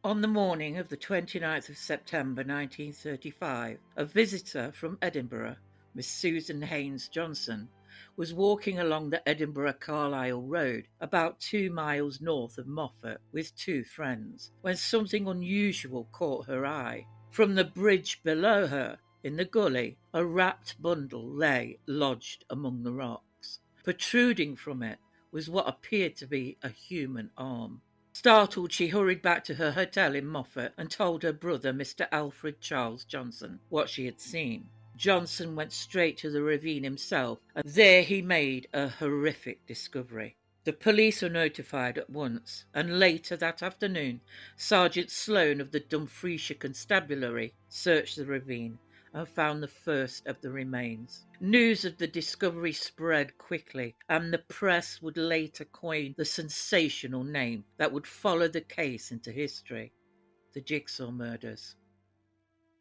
On the morning of the 29th of September 1935, a visitor from Edinburgh, Miss Susan Haynes Johnson, was walking along the Edinburgh-Carlisle road about 2 miles north of Moffat with two friends, when something unusual caught her eye. From the bridge below her, in the gully, a wrapped bundle lay lodged among the rocks. Protruding from it was what appeared to be a human arm. Startled, she hurried back to her hotel in Moffat and told her brother, Mr. Alfred Charles Johnson, what she had seen. Johnson went straight to the ravine himself, and there he made a horrific discovery. The police were notified at once, and later that afternoon, Sergeant Sloane of the Dumfriesshire Constabulary searched the ravine and found the first of the remains. News of the discovery spread quickly, and the press would later coin the sensational name that would follow the case into history: the Jigsaw Murders.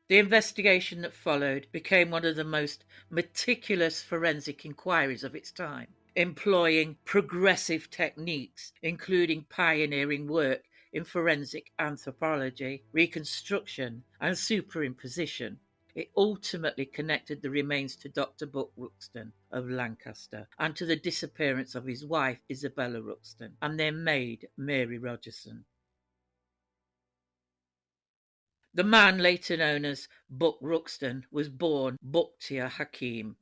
The investigation that followed became one of the most meticulous forensic inquiries of its time, employing progressive techniques, including pioneering work in forensic anthropology, reconstruction, and superimposition. It ultimately connected the remains to Dr. Buck Ruxton of Lancaster and to the disappearance of his wife Isabella Ruxton and their maid Mary Rogerson. The man later known as Buck Ruxton was born Bukhtiar Hakim,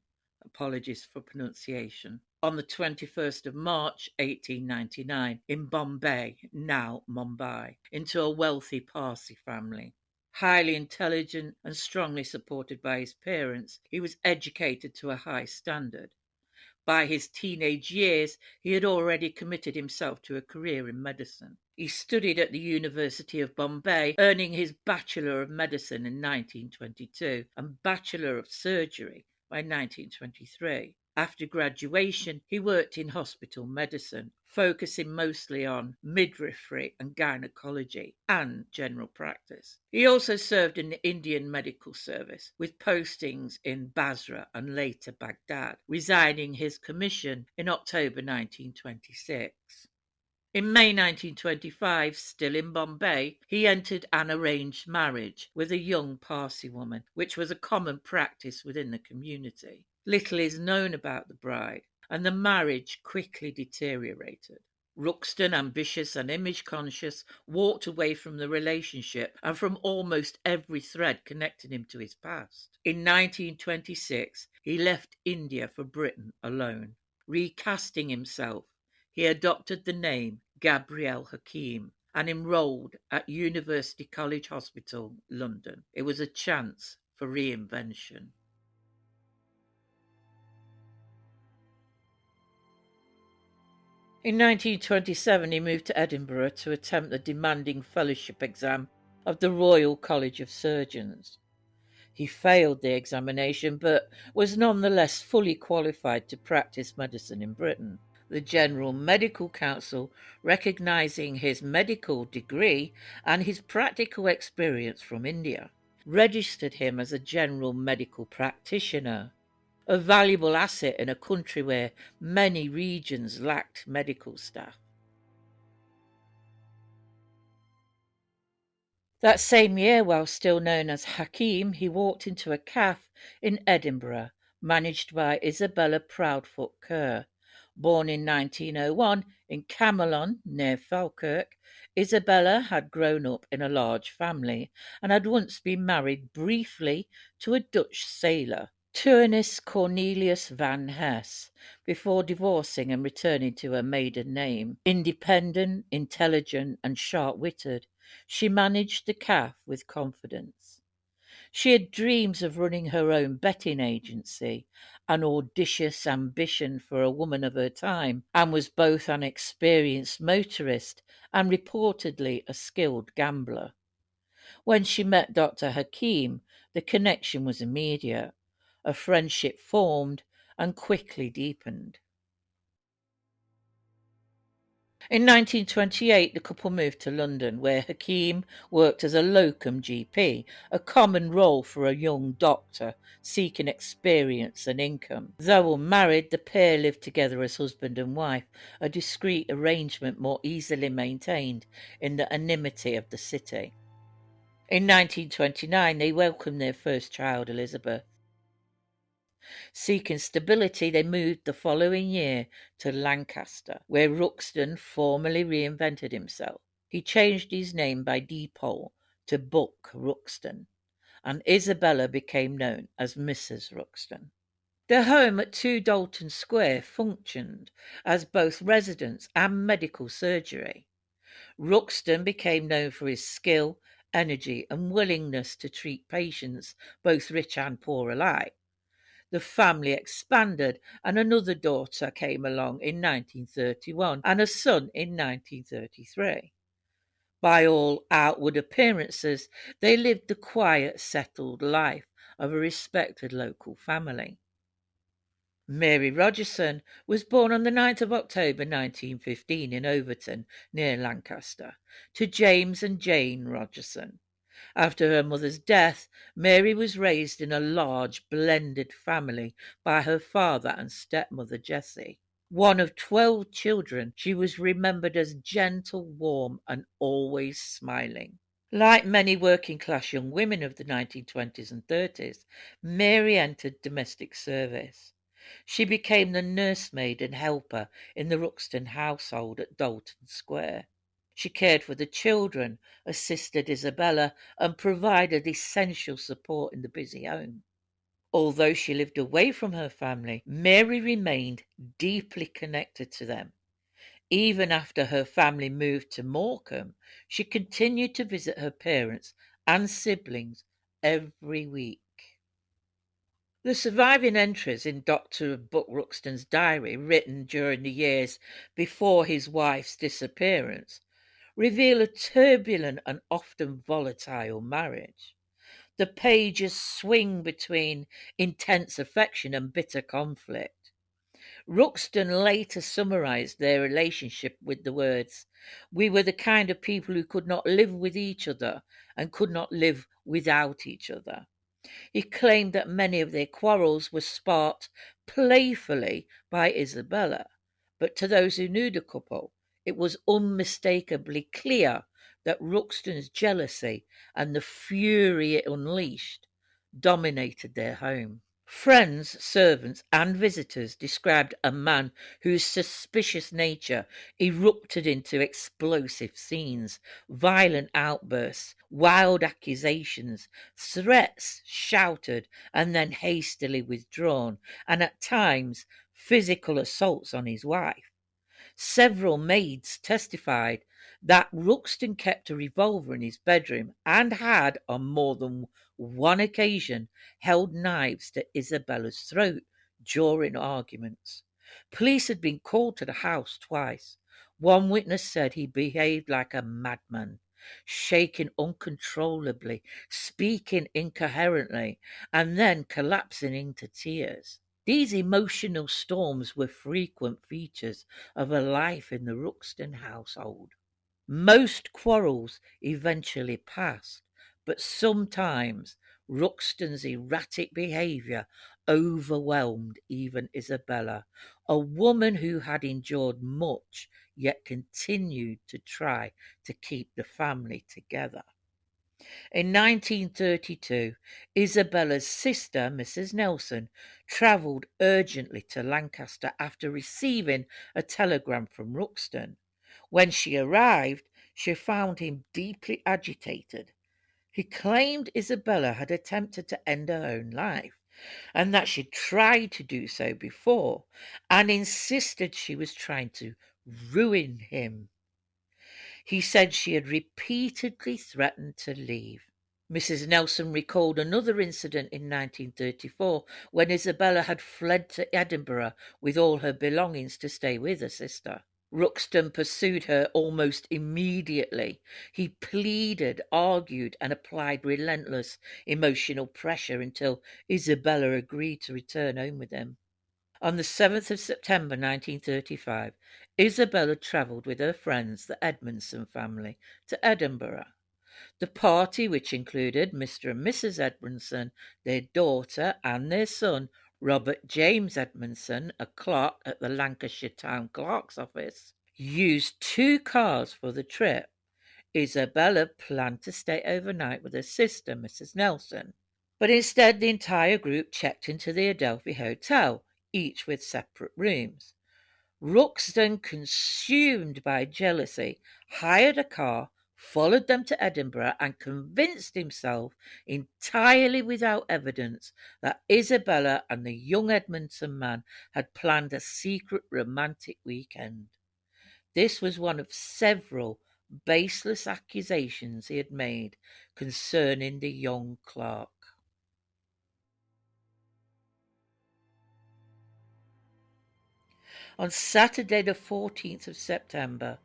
apologies for pronunciation, on the 21st of March 1899 in Bombay, now Mumbai, into a wealthy Parsi family. Highly intelligent and strongly supported by his parents, he was educated to a high standard. By his teenage years, he had already committed himself to a career in medicine. He studied at the University of Bombay, earning his Bachelor of Medicine in 1922 and Bachelor of Surgery by 1923. After graduation, he worked in hospital medicine, focusing mostly on midwifery and gynecology and general practice. He also served in the Indian Medical Service, with postings in Basra and later Baghdad, resigning his commission in October 1926. In May 1925, still in Bombay, he entered an arranged marriage with a young Parsi woman, which was a common practice within the community. Little is known about the bride, and the marriage quickly deteriorated. Ruxton, ambitious and image-conscious, walked away from the relationship and from almost every thread connecting him to his past. In 1926, he left India for Britain alone. Recasting himself, he adopted the name Gabriel Hakim and enrolled at University College Hospital, London. It was a chance for reinvention. In 1927, he moved to Edinburgh to attempt the demanding fellowship exam of the Royal College of Surgeons. He failed the examination, but was nonetheless fully qualified to practice medicine in Britain. The General Medical Council, recognising his medical degree and his practical experience from India, registered him as a general medical practitioner, a valuable asset in a country where many regions lacked medical staff. That same year, while still known as Hakim, he walked into a cafe in Edinburgh, managed by Isabella Proudfoot Kerr. Born in 1901 in Camelon, near Falkirk, Isabella had grown up in a large family and had once been married briefly to a Dutch sailor, Turnus Cornelius van Hesse, before divorcing and returning to her maiden name. Independent, intelligent, and sharp-witted, she managed the cafe with confidence. She had dreams of running her own betting agency, an audacious ambition for a woman of her time, and was both an experienced motorist and reportedly a skilled gambler. When she met Dr. Hakim, the connection was immediate. A friendship formed and quickly deepened. In 1928, the couple moved to London, where Hakim worked as a locum GP, a common role for a young doctor seeking experience and income. Though unmarried, the pair lived together as husband and wife, a discreet arrangement more easily maintained in the anonymity of the city. In 1929, they welcomed their first child, Elizabeth. Seeking stability, they moved the following year to Lancaster, where Ruxton formally reinvented himself. He changed his name by depot to Buck Ruxton, and Isabella became known as Mrs. Ruxton. Their home at 2 Dalton Square functioned as both residence and medical surgery. Ruxton became known for his skill, energy, and willingness to treat patients, both rich and poor alike. The family expanded, and another daughter came along in 1931 and a son in 1933. By all outward appearances, they lived the quiet, settled life of a respected local family. Mary Rogerson was born on the 9th of October 1915 in Overton, near Lancaster, to James and Jane Rogerson. After her mother's death, Mary was raised in a large blended family by her father and stepmother Jessie. One of 12 children, she was remembered as gentle, warm, and always smiling. Like many working class young women of the 1920s and 30s, Mary entered domestic service. She became the nursemaid and helper in the Ruxton household at Dalton Square. She cared for the children, assisted Isabella, and provided essential support in the busy home. Although she lived away from her family, Mary remained deeply connected to them. Even after her family moved to Morecambe, she continued to visit her parents and siblings every week. The surviving entries in Dr. Buck Ruxton's diary, written during the years before his wife's disappearance, reveal a turbulent and often volatile marriage. The pages swing between intense affection and bitter conflict. Ruxton later summarized their relationship with the words, "We were the kind of people who could not live with each other and could not live without each other." He claimed that many of their quarrels were sparked playfully by Isabella, but to those who knew the couple, it was unmistakably clear that Ruxton's jealousy and the fury it unleashed dominated their home. Friends, servants, and visitors described a man whose suspicious nature erupted into explosive scenes, violent outbursts, wild accusations, threats shouted and then hastily withdrawn, and at times physical assaults on his wife. Several maids testified that Ruxton kept a revolver in his bedroom and had, on more than one occasion, held knives to Isabella's throat during arguments. Police had been called to the house twice. One witness said he behaved like a madman, shaking uncontrollably, speaking incoherently, and then collapsing into tears. These emotional storms were frequent features of a life in the Ruxton household. Most quarrels eventually passed, but sometimes Ruxton's erratic behaviour overwhelmed even Isabella, a woman who had endured much yet continued to try to keep the family together. In 1932, Isabella's sister, Mrs. Nelson, travelled urgently to Lancaster after receiving a telegram from Ruxton. When she arrived, she found him deeply agitated. He claimed Isabella had attempted to end her own life, and that she'd tried to do so before, and insisted she was trying to ruin him. He said she had repeatedly threatened to leave. Mrs. Nelson recalled another incident in 1934 when Isabella had fled to Edinburgh with all her belongings to stay with her sister. Ruxton pursued her almost immediately. He pleaded, argued, and applied relentless emotional pressure until Isabella agreed to return home with him. On the 7th of September 1935, Isabella travelled with her friends, the Edmondson family, to Edinburgh. The party, which included Mr. and Mrs. Edmondson, their daughter, and their son, Robert James Edmondson, a clerk at the Lancaster Town Clerk's Office, used two cars for the trip. Isabella planned to stay overnight with her sister, Mrs. Nelson, but instead the entire group checked into the Adelphi Hotel, each with separate rooms. Ruxton, consumed by jealousy, hired a car, followed them to Edinburgh, and convinced himself, entirely without evidence, that Isabella and the young Edmondson man had planned a secret romantic weekend. This was one of several baseless accusations he had made concerning the young clerk. On Saturday, the 14th of September,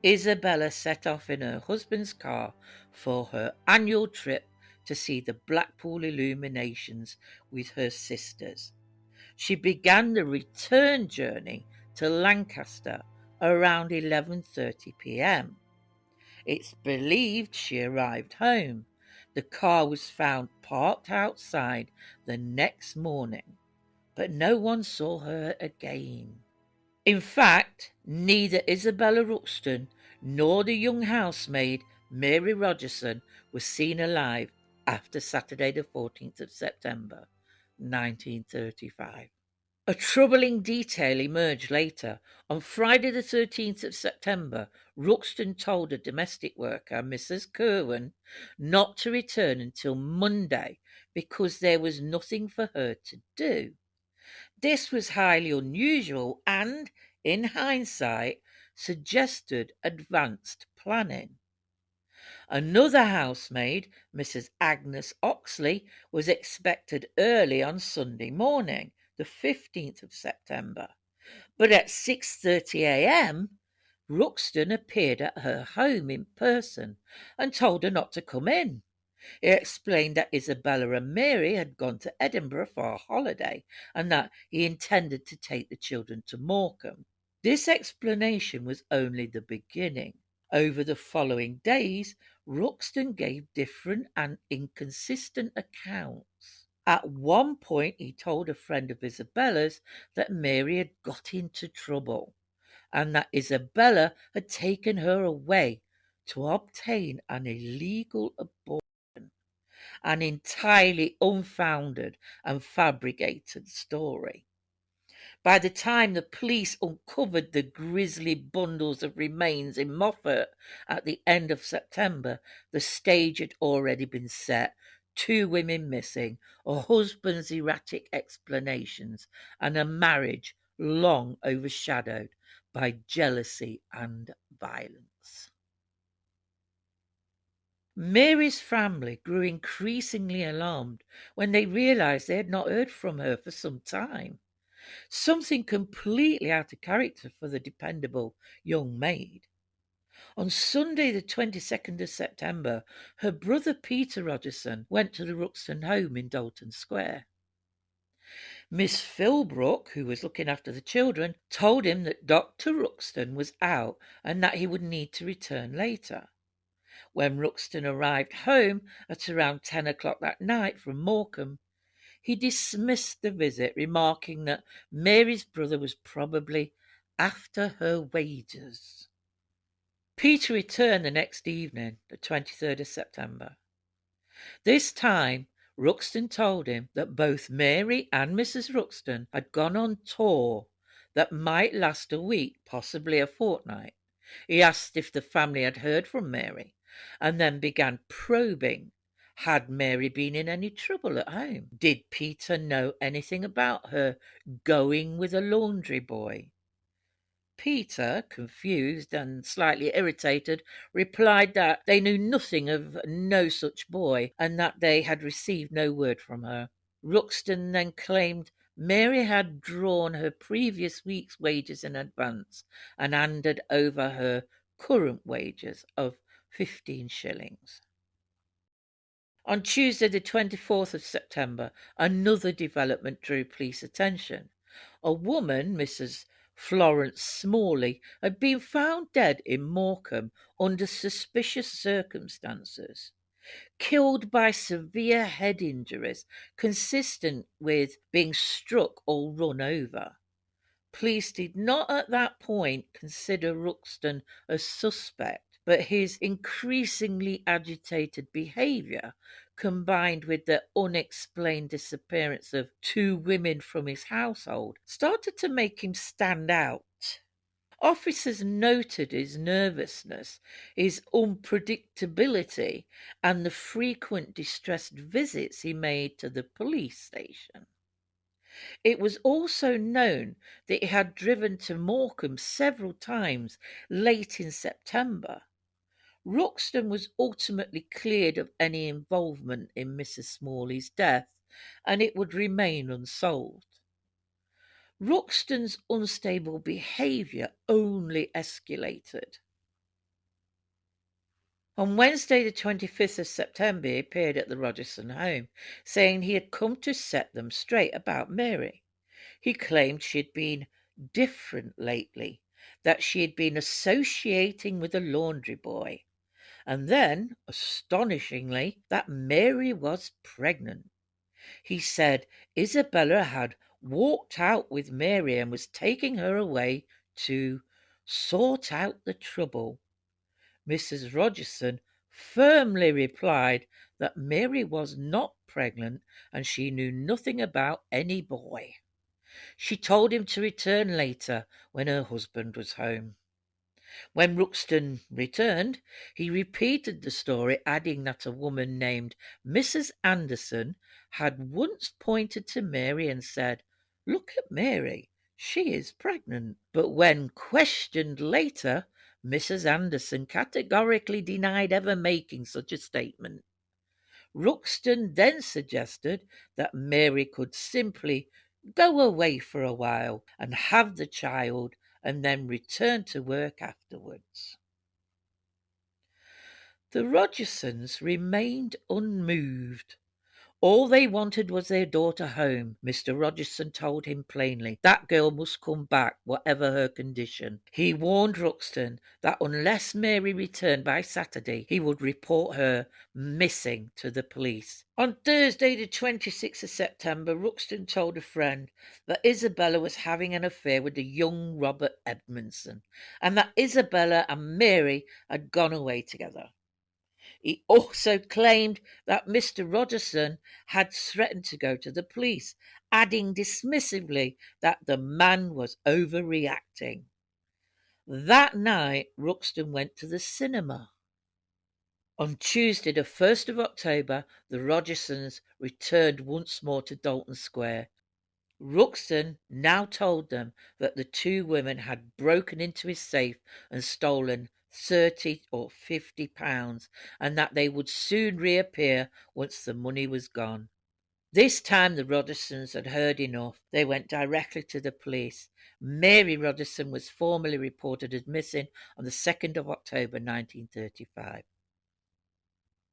Isabella set off in her husband's car for her annual trip to see the Blackpool illuminations with her sisters. She began the return journey to Lancaster around 11:30 p.m. It's believed she arrived home. The car was found parked outside the next morning, but no one saw her again. In fact, neither Isabella Ruxton nor the young housemaid, Mary Rogerson, was seen alive after Saturday the 14th of September, 1935. A troubling detail emerged later. On Friday the 13th of September, Ruxton told a domestic worker, Mrs. Kerwin, not to return until Monday because there was nothing for her to do. This was highly unusual and, in hindsight, suggested advanced planning. Another housemaid, Mrs. Agnes Oxley, was expected early on Sunday morning, the 15th of September, but at 6:30 a.m. Ruxton appeared at her home in person and told her not to come in. He explained that Isabella and Mary had gone to Edinburgh for a holiday and that he intended to take the children to Morecambe. This explanation was only the beginning. Over the following days, Ruxton gave different and inconsistent accounts. At one point, he told a friend of Isabella's that Mary had got into trouble and that Isabella had taken her away to obtain an illegal abortion, an entirely unfounded and fabricated story. By the time the police uncovered the grisly bundles of remains in Moffat at the end of September, the stage had already been set. Two women missing, a husband's erratic explanations, and a marriage long overshadowed by jealousy and violence. Mary's family grew increasingly alarmed when they realized they had not heard from her for some time. Something completely out of character for the dependable young maid. On Sunday, the 22nd of September, her brother Peter Rogerson went to the Ruxton home in Dalton Square. Miss Philbrook, who was looking after the children, told him that Dr. Ruxton was out and that he would need to return later. When Ruxton arrived home at around 10 o'clock that night from Morecambe, he dismissed the visit, remarking that Mary's brother was probably after her wages. Peter returned the next evening, the 23rd of September. This time, Ruxton told him that both Mary and Mrs. Ruxton had gone on tour that might last a week, possibly a fortnight. He asked if the family had heard from Mary, and then began probing. Had Mary been in any trouble at home? Did Peter know anything about her going with a laundry boy? Peter, confused and slightly irritated, replied that they knew nothing of no such boy and that they had received no word from her. Ruxton then claimed Mary had drawn her previous week's wages in advance and handed over her current wages of 15 shillings. On Tuesday, the 24th of September, another development drew police attention. A woman, Mrs. Florence Smalley, had been found dead in Morecambe under suspicious circumstances, killed by severe head injuries consistent with being struck or run over. Police did not at that point consider Ruxton a suspect, but his increasingly agitated behaviour, combined with the unexplained disappearance of two women from his household, started to make him stand out. Officers noted his nervousness, his unpredictability, and the frequent distressed visits he made to the police station. It was also known that he had driven to Morecambe several times late in September. Ruxton was ultimately cleared of any involvement in Mrs. Smalley's death, and it would remain unsolved. Ruxton's unstable behaviour only escalated. On Wednesday, the 25th of September, he appeared at the Rogerson home, saying he had come to set them straight about Mary. He claimed she had been different lately, that she had been associating with a laundry boy, and then, astonishingly, that Mary was pregnant. He said Isabella had walked out with Mary and was taking her away to sort out the trouble. Mrs. Rogerson firmly replied that Mary was not pregnant and she knew nothing about any boy. She told him to return later when her husband was home. When Ruxton returned, he repeated the story, adding that a woman named Mrs. Anderson had once pointed to Mary and said, "Look at Mary, she is pregnant." But when questioned later, Mrs. Anderson categorically denied ever making such a statement. Ruxton then suggested that Mary could simply go away for a while and have the child and then return to work afterwards. The Rogersons remained unmoved. All they wanted was their daughter home. Mr. Rogerson told him plainly that girl must come back, whatever her condition. He warned Ruxton that unless Mary returned by Saturday, he would report her missing to the police. On Thursday, the 26th of September, Ruxton told a friend that Isabella was having an affair with the young Robert Edmondson, and that Isabella and Mary had gone away together. He also claimed that Mr. Rogerson had threatened to go to the police, adding dismissively that the man was overreacting. That night, Ruxton went to the cinema. On Tuesday, the 1st of October, the Rogersons returned once more to Dalton Square. Ruxton now told them that the two women had broken into his safe and stolen £30 or £50, and that they would soon reappear once the money was gone. This time the Rogersons had heard enough. They went directly to the police. Mary Rogerson was formally reported as missing on the 2nd of October 1935.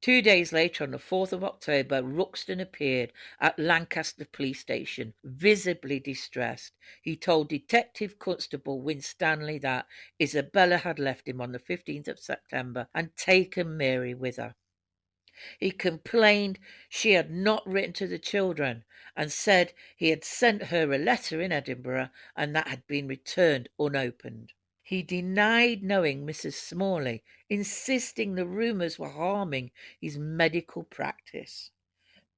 2 days later, on the 4th of October, Ruxton appeared at Lancaster police station, visibly distressed. He told Detective Constable Winstanley that Isabella had left him on the 15th of September and taken Mary with her. He complained she had not written to the children and said he had sent her a letter in Edinburgh and that had been returned unopened. He denied knowing Mrs. Smalley, insisting the rumours were harming his medical practice.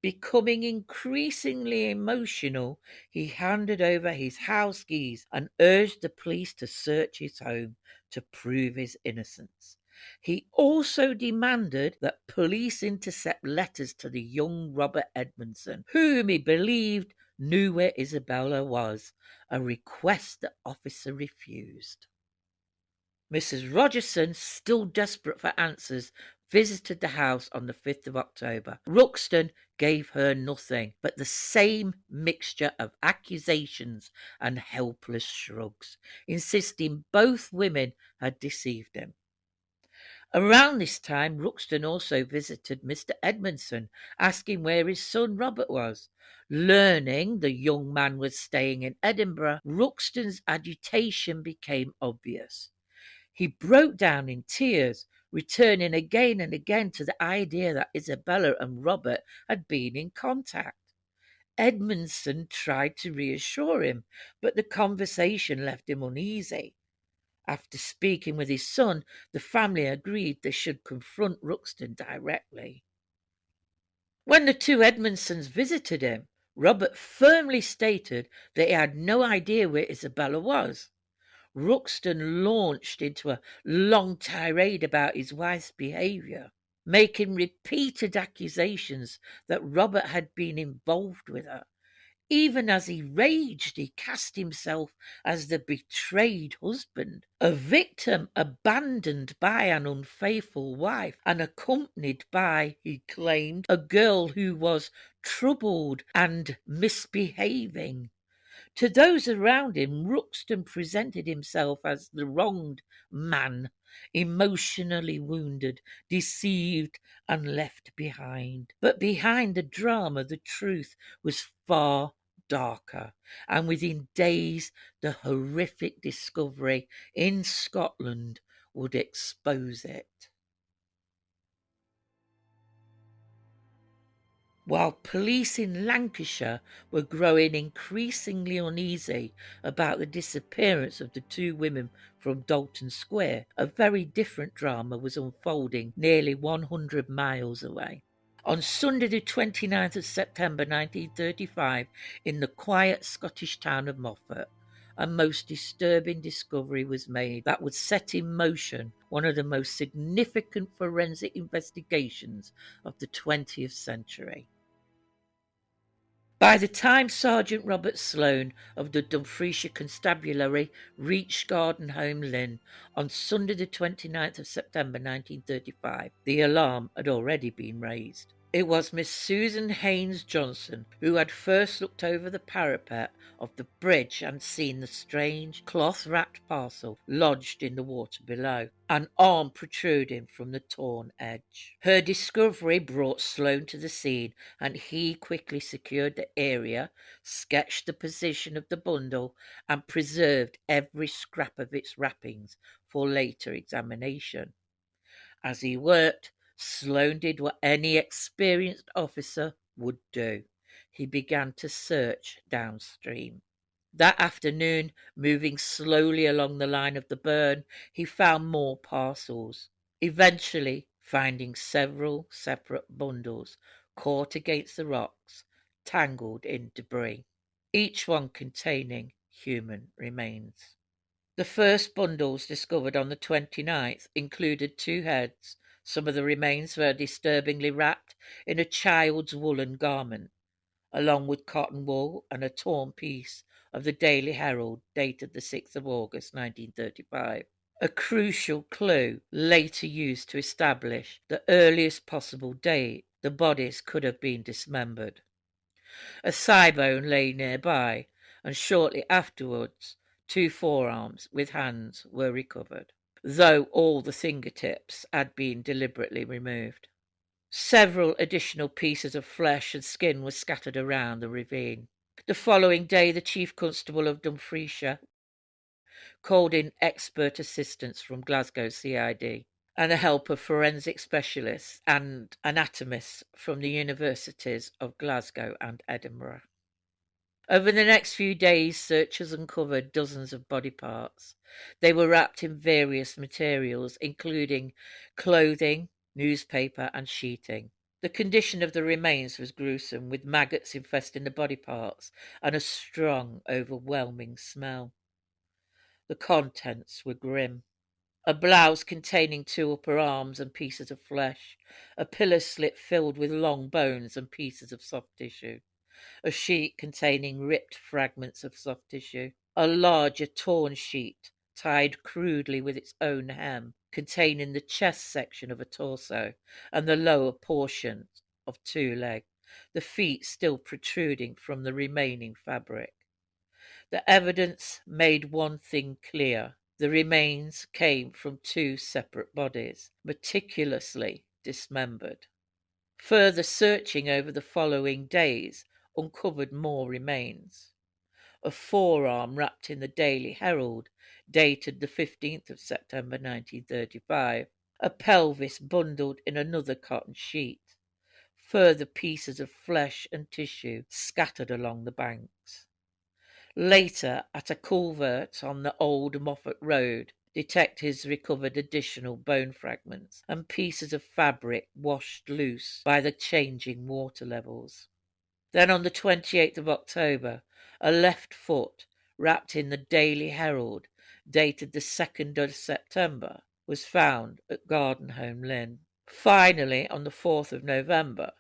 Becoming increasingly emotional, he handed over his house keys and urged the police to search his home to prove his innocence. He also demanded that police intercept letters to the young Robert Edmondson, whom he believed knew where Isabella was, a request the officer refused. Mrs. Rogerson, still desperate for answers, visited the house on the 5th of October. Ruxton gave her nothing but the same mixture of accusations and helpless shrugs, insisting both women had deceived him. Around this time, Ruxton also visited Mr. Edmondson, asking where his son Robert was. Learning the young man was staying in Edinburgh, Ruxton's agitation became obvious. He broke down in tears, returning again and again to the idea that Isabella and Robert had been in contact. Edmondson tried to reassure him, but the conversation left him uneasy. After speaking with his son, the family agreed they should confront Ruxton directly. When the two Edmondsons visited him, Robert firmly stated that he had no idea where Isabella was. Ruxton launched into a long tirade about his wife's behaviour, making repeated accusations that Robert had been involved with her. Even as he raged, he cast himself as the betrayed husband, a victim abandoned by an unfaithful wife and accompanied by, he claimed, a girl who was troubled and misbehaving. To those around him, Ruxton presented himself as the wronged man, emotionally wounded, deceived, and left behind. But behind the drama, the truth was far darker, and within days, the horrific discovery in Scotland would expose it. While police in Lancashire were growing increasingly uneasy about the disappearance of the two women from Dalton Square, a very different drama was unfolding nearly 100 miles away. On Sunday the 29th of September 1935, in the quiet Scottish town of Moffat, a most disturbing discovery was made that would set in motion one of the most significant forensic investigations of the 20th century. By the time Sergeant Robert Sloane of the Dumfriesshire Constabulary reached Garden Home Lynn on Sunday the 29th of September 1935, the alarm had already been raised. It was Miss Susan Haynes Johnson who had first looked over the parapet of the bridge and seen the strange cloth-wrapped parcel lodged in the water below, an arm protruding from the torn edge. Her discovery brought Sloane to the scene, and he quickly secured the area, sketched the position of the bundle, and preserved every scrap of its wrappings for later examination. As he worked, Sloane did what any experienced officer would do. He began to search downstream. That afternoon, moving slowly along the line of the burn, he found more parcels, eventually finding several separate bundles caught against the rocks, tangled in debris, each one containing human remains. The first bundles discovered on the 29th included two heads. Some of the remains were disturbingly wrapped in a child's woolen garment, along with cotton wool and a torn piece of the Daily Herald dated the 6th of August 1935. A crucial clue later used to establish the earliest possible date the bodies could have been dismembered. A thigh bone lay nearby, and shortly afterwards 2 forearms with hands were recovered, though all the fingertips had been deliberately removed. Several additional pieces of flesh and skin were scattered around the ravine. The following day, the Chief Constable of Dumfriesshire called in expert assistance from Glasgow CID and the help of forensic specialists and anatomists from the universities of Glasgow and Edinburgh. Over the next few days, searchers uncovered dozens of body parts. They were wrapped in various materials, including clothing, newspaper, and sheeting. The condition of the remains was gruesome, with maggots infesting the body parts and a strong, overwhelming smell. The contents were grim. A blouse containing 2 upper arms and pieces of flesh, a pillow slip filled with long bones and pieces of soft tissue, a sheet containing ripped fragments of soft tissue, a larger torn sheet tied crudely with its own hem, containing the chest section of a torso and the lower portion of 2 legs, the feet still protruding from the remaining fabric. The evidence made one thing clear. The remains came from two separate bodies, meticulously dismembered. Further searching over the following days uncovered more remains. A forearm wrapped in the Daily Herald, dated the 15th of September 1935. A pelvis bundled in another cotton sheet. Further pieces of flesh and tissue scattered along the banks. Later, at a culvert on the old Moffat Road, detectives recovered additional bone fragments and pieces of fabric washed loose by the changing water levels. Then on the 28th of October, a left foot wrapped in the Daily Herald, dated the 2nd of September, was found at Gardenholme Lynn. Finally, on the 4th of November,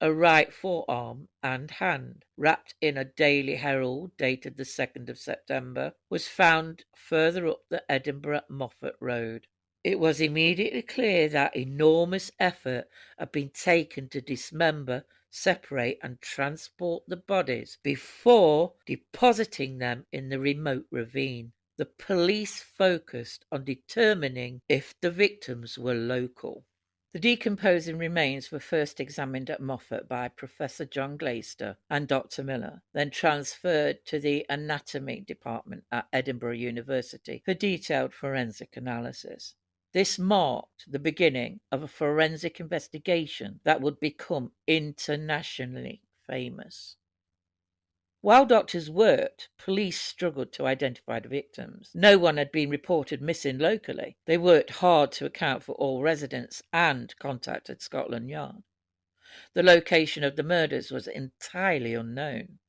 a right forearm and hand, wrapped in a Daily Herald dated the 2nd of September, was found further up the Edinburgh Moffat Road. It was immediately clear that enormous effort had been taken to dismember, separate and transport the bodies before depositing them in the remote ravine. The police focused on determining if the victims were local. The decomposing remains were first examined at Moffat by Professor John Glaister and Dr. Miller, then transferred to the anatomy department at Edinburgh University for detailed forensic analysis. This marked the beginning of a forensic investigation that would become internationally famous. While doctors worked, police struggled to identify the victims. No one had been reported missing locally. They worked hard to account for all residents and contacted Scotland Yard. The location of the murders was entirely unknown.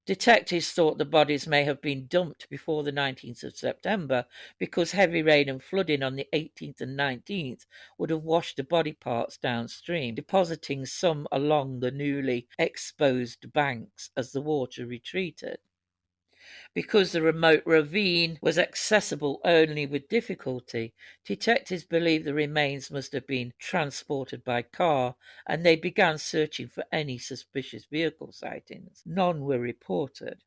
Detectives thought the bodies may have been dumped before the 19th of September because heavy rain and flooding on the 18th and 19th would have washed the body parts downstream, depositing some along the newly exposed banks as the water retreated. Because the remote ravine was accessible only with difficulty, detectives believed the remains must have been transported by car, and they began searching for any suspicious vehicle sightings. None were reported.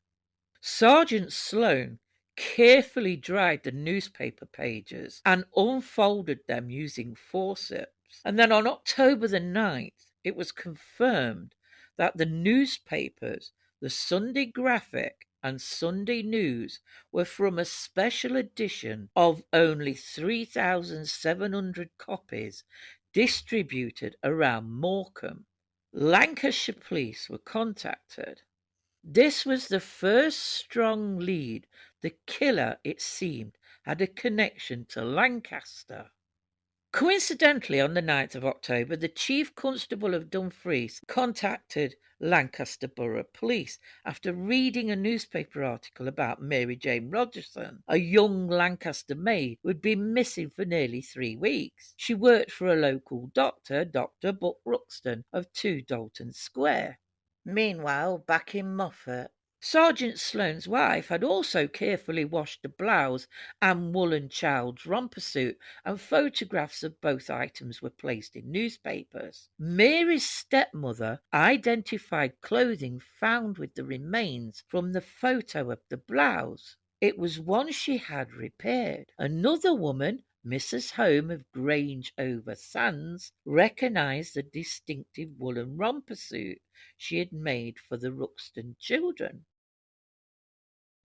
Sergeant Sloane carefully dried the newspaper pages and unfolded them using forceps. And then on October the 9th, it was confirmed that the newspapers, the Sunday Graphic and Sunday News, were from a special edition of only 3,700 copies distributed around Morecambe. Lancashire police were contacted. This was the first strong lead. The killer, it seemed, had a connection to Lancaster. Coincidentally, on the 9th of October, the Chief Constable of Dumfries contacted Lancaster Borough Police after reading a newspaper article about Jane Rogerson, a young Lancaster maid who had been missing for nearly 3 weeks. She worked for a local doctor, Dr. Buck Ruxton of 2 Dalton Square. Meanwhile, back in Moffat, Sergeant Sloane's wife had also carefully washed the blouse and woolen child's romper suit, and photographs of both items were placed in newspapers. Mary's stepmother identified clothing found with the remains from the photo of the blouse. It was one she had repaired. Another woman, Mrs. Home of Grange over Sands, recognised the distinctive woolen romper suit she had made for the Ruxton children.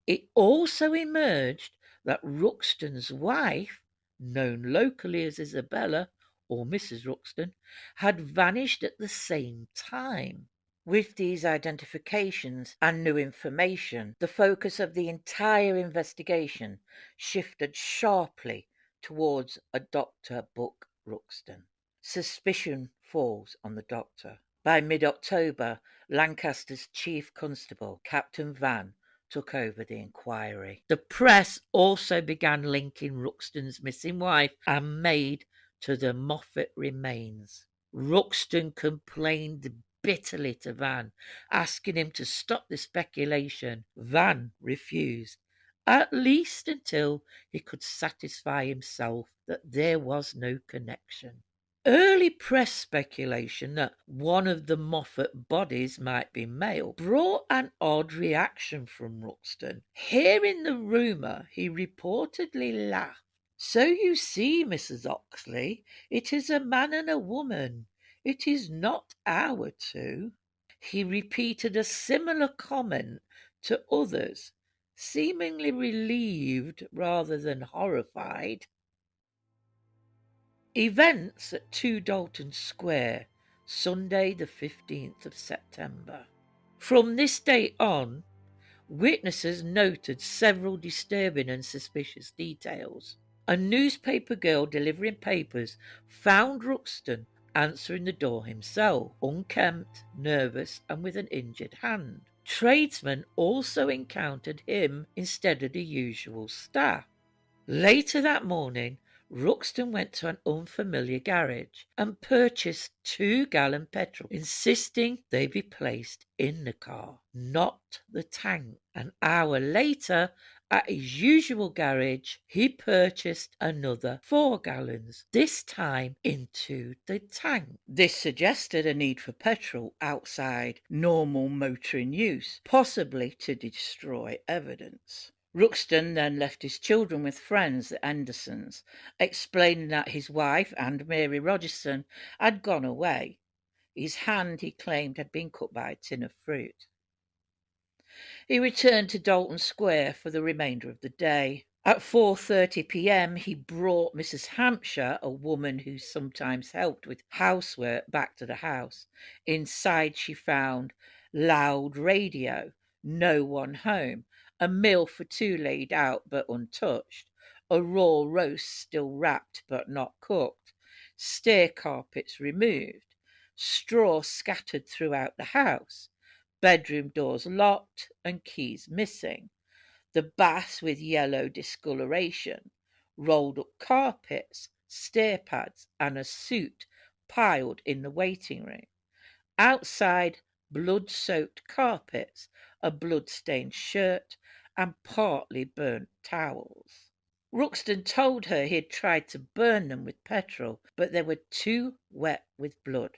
It also emerged that Ruxton's wife, known locally as Isabella or Mrs. Ruxton, had vanished at the same time. With these identifications and new information, the focus of the entire investigation shifted sharply towards a Dr. Buck Ruxton. Suspicion falls on the doctor. By mid-October, Lancaster's chief constable, Captain Vann, took over the inquiry. The press also began linking Ruxton's missing wife and maid to the Moffat remains. Ruxton complained bitterly to Vann, asking him to stop the speculation. Vann refused, at least until he could satisfy himself that there was no connection. Early press speculation that one of the Moffat bodies might be male brought an odd reaction from Ruxton. Hearing the rumour, he reportedly laughed. "So you see, Mrs. Oxley, it is a man and a woman. It is not our two." He repeated a similar comment to others, seemingly relieved rather than horrified. Events at 2 Dalton Square, Sunday the 15th of September. From this date on, witnesses noted several disturbing and suspicious details. A newspaper girl delivering papers found Ruxton answering the door himself, unkempt, nervous, and with an injured hand. Tradesmen also encountered him instead of the usual staff. Later that morning, Ruxton went to an unfamiliar garage and purchased 2-gallon petrol, insisting they be placed in the car, not the tank. An hour later, at his usual garage, he purchased another 4 gallons, this time into the tank. This suggested a need for petrol outside normal motoring use, possibly to destroy evidence. Ruxton then left his children with friends, the Andersons, explaining that his wife and Mary Rogerson had gone away. His hand, he claimed, had been cut by a tin of fruit. He returned to Dalton Square for the remainder of the day. At 4:30 p.m. he brought Mrs. Hampshire, a woman who sometimes helped with housework, back to the house. Inside she found loud radio, no one home, a meal for two laid out but untouched, a raw roast still wrapped but not cooked, stair carpets removed, straw scattered throughout the house, bedroom doors locked and keys missing, the bath with yellow discoloration, rolled up carpets, stair pads, and a suit piled in the waiting room. Outside, blood-soaked carpets, a blood-stained shirt, and partly burnt towels. Ruxton told her he had tried to burn them with petrol, but they were too wet with blood.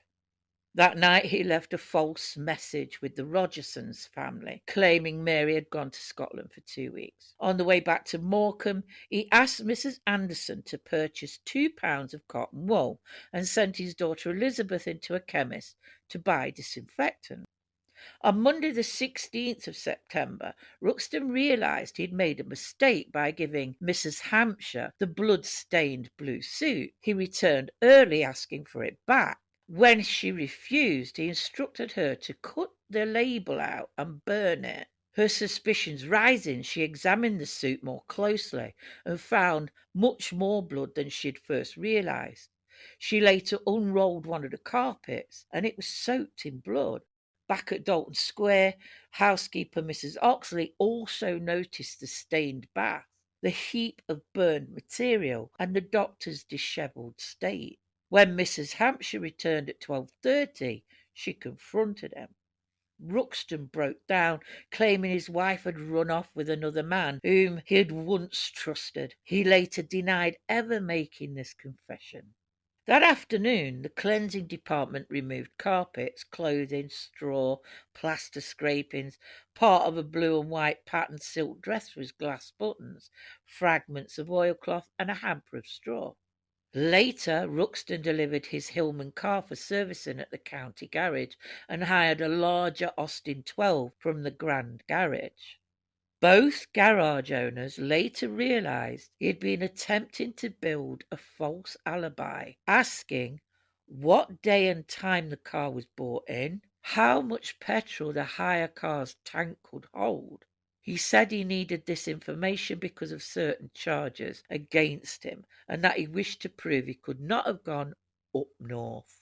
That night he left a false message with the Rogersons family, claiming Mary had gone to Scotland for 2 weeks. On the way back to Morecambe, he asked Mrs. Anderson to purchase £2 of cotton wool and sent his daughter Elizabeth into a chemist to buy disinfectant. On Monday the 16th of September, Ruxton realised he'd made a mistake by giving Mrs. Hampshire the blood-stained blue suit. He returned early, asking for it back. When she refused, he instructed her to cut the label out and burn it. Her suspicions rising, she examined the suit more closely and found much more blood than she'd first realised. She later unrolled one of the carpets, and it was soaked in blood. Back at Dalton Square, housekeeper Mrs. Oxley also noticed the stained bath, the heap of burned material, and the doctor's dishevelled state. When Mrs. Hampshire returned at 12:30, she confronted him. Ruxton broke down, claiming his wife had run off with another man whom he had once trusted. He later denied ever making this confession. That afternoon, the cleansing department removed carpets, clothing, straw, plaster scrapings, part of a blue and white patterned silk dress with glass buttons, fragments of oilcloth, and a hamper of straw. Later, Ruxton delivered his Hillman car for servicing at the county garage and hired a larger Austin 12 from the Grand Garage. Both garage owners later realised he had been attempting to build a false alibi, asking what day and time the car was bought in, how much petrol the hire car's tank could hold. He said he needed this information because of certain charges against him and that he wished to prove he could not have gone up north.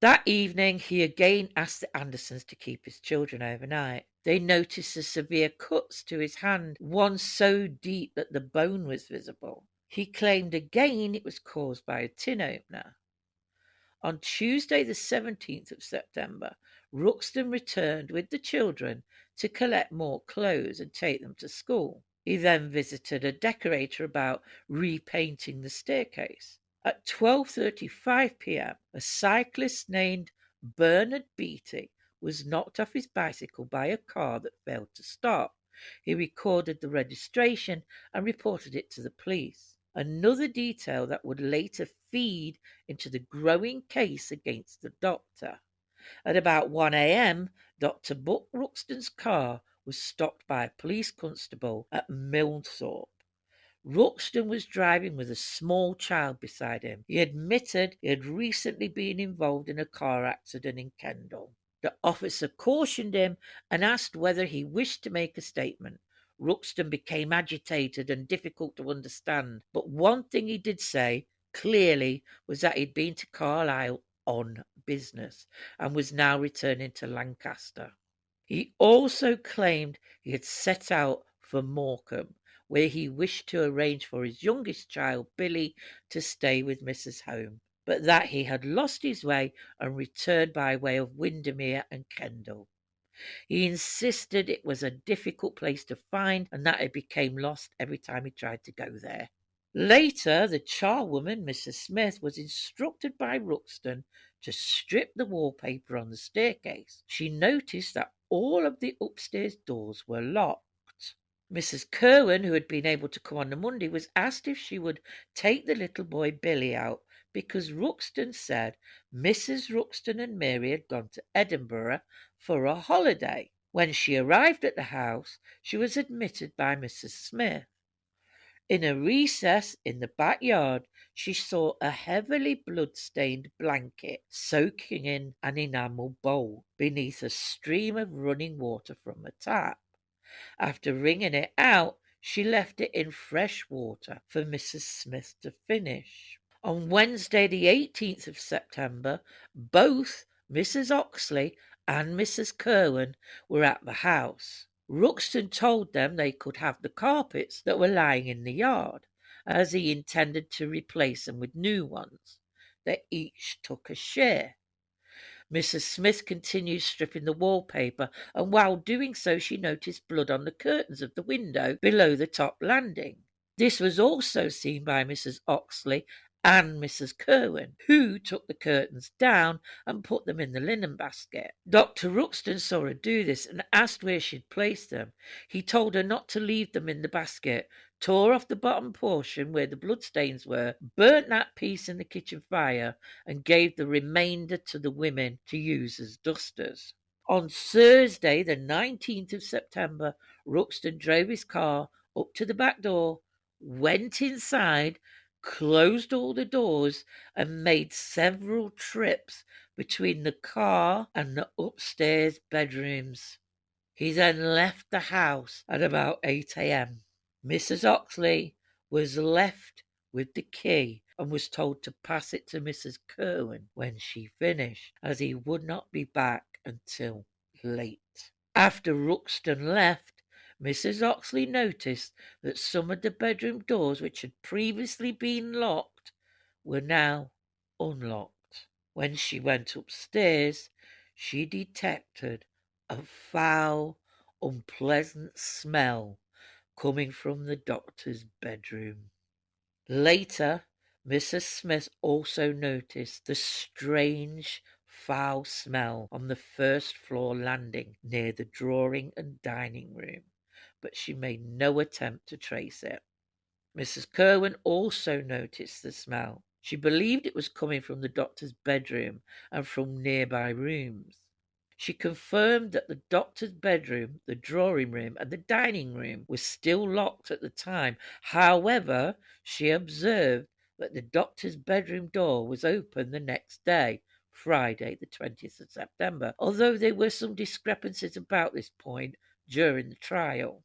That evening he again asked the Andersons to keep his children overnight. They noticed the severe cuts to his hand, one so deep that the bone was visible. He claimed again it was caused by a tin opener. On Tuesday the 17th of September, Ruxton returned with the children to collect more clothes and take them to school. He then visited a decorator about repainting the staircase. At 12:35 p.m., a cyclist named Bernard Beatty was knocked off his bicycle by a car that failed to stop. He recorded the registration and reported it to the police. Another detail that would later feed into the growing case against the doctor. At about 1 a.m., Dr. Buck Ruxton's car was stopped by a police constable at Millthorpe. Ruxton was driving with a small child beside him. He admitted he had recently been involved in a car accident in Kendal. The officer cautioned him and asked whether he wished to make a statement. Ruxton became agitated and difficult to understand, but one thing he did say clearly was that he'd been to Carlisle on business and was now returning to Lancaster. He also claimed he had set out for Morecambe, where he wished to arrange for his youngest child, Billy, to stay with Mrs. Home, but that he had lost his way and returned by way of Windermere and Kendal. He insisted it was a difficult place to find and that it became lost every time he tried to go there. Later, the charwoman, Mrs. Smith, was instructed by Ruxton to strip the wallpaper on the staircase. She noticed that all of the upstairs doors were locked. Mrs. Curwen, who had been able to come on the Monday, was asked if she would take the little boy Billy out because Ruxton said Mrs. Ruxton and Mary had gone to Edinburgh for a holiday. When she arrived at the house, she was admitted by Mrs. Smith. In a recess in the backyard, she saw a heavily blood-stained blanket soaking in an enamel bowl beneath a stream of running water from a tap. After wringing it out, she left it in fresh water for Mrs. Smith to finish. On Wednesday, the 18th of September, both Mrs. Oxley and Mrs. Curwen were at the house. Ruxton told them they could have the carpets that were lying in the yard, as he intended to replace them with new ones. They each took a share. Mrs. Smith continued stripping the wallpaper, and while doing so she noticed blood on the curtains of the window below the top landing. This was also seen by Mrs. Oxley and Mrs. Curwen, who took the curtains down and put them in the linen basket. Dr. Ruxton saw her do this and asked where she'd placed them. He told her not to leave them in the basket, tore off the bottom portion where the bloodstains were, burnt that piece in the kitchen fire, and gave the remainder to the women to use as dusters. On Thursday, the 19th of September, Ruxton drove his car up to the back door, went inside, closed all the doors, and made several trips between the car and the upstairs bedrooms. He then left the house at about 8 a.m. Mrs. Oxley was left with the key and was told to pass it to Mrs. Curwen when she finished, as he would not be back until late. After Ruxton left, Mrs. Oxley noticed that some of the bedroom doors which had previously been locked were now unlocked. When she went upstairs, she detected a foul, unpleasant smell coming from the doctor's bedroom. Later, Mrs. Smith also noticed the strange foul smell on the first floor landing near the drawing and dining room, but she made no attempt to trace it. Mrs. Curwen also noticed the smell. She believed it was coming from the doctor's bedroom and from nearby rooms. She confirmed that the doctor's bedroom, the drawing room, and the dining room were still locked at the time. However, she observed that the doctor's bedroom door was open the next day, Friday, the 20th of September, although there were some discrepancies about this point during the trial.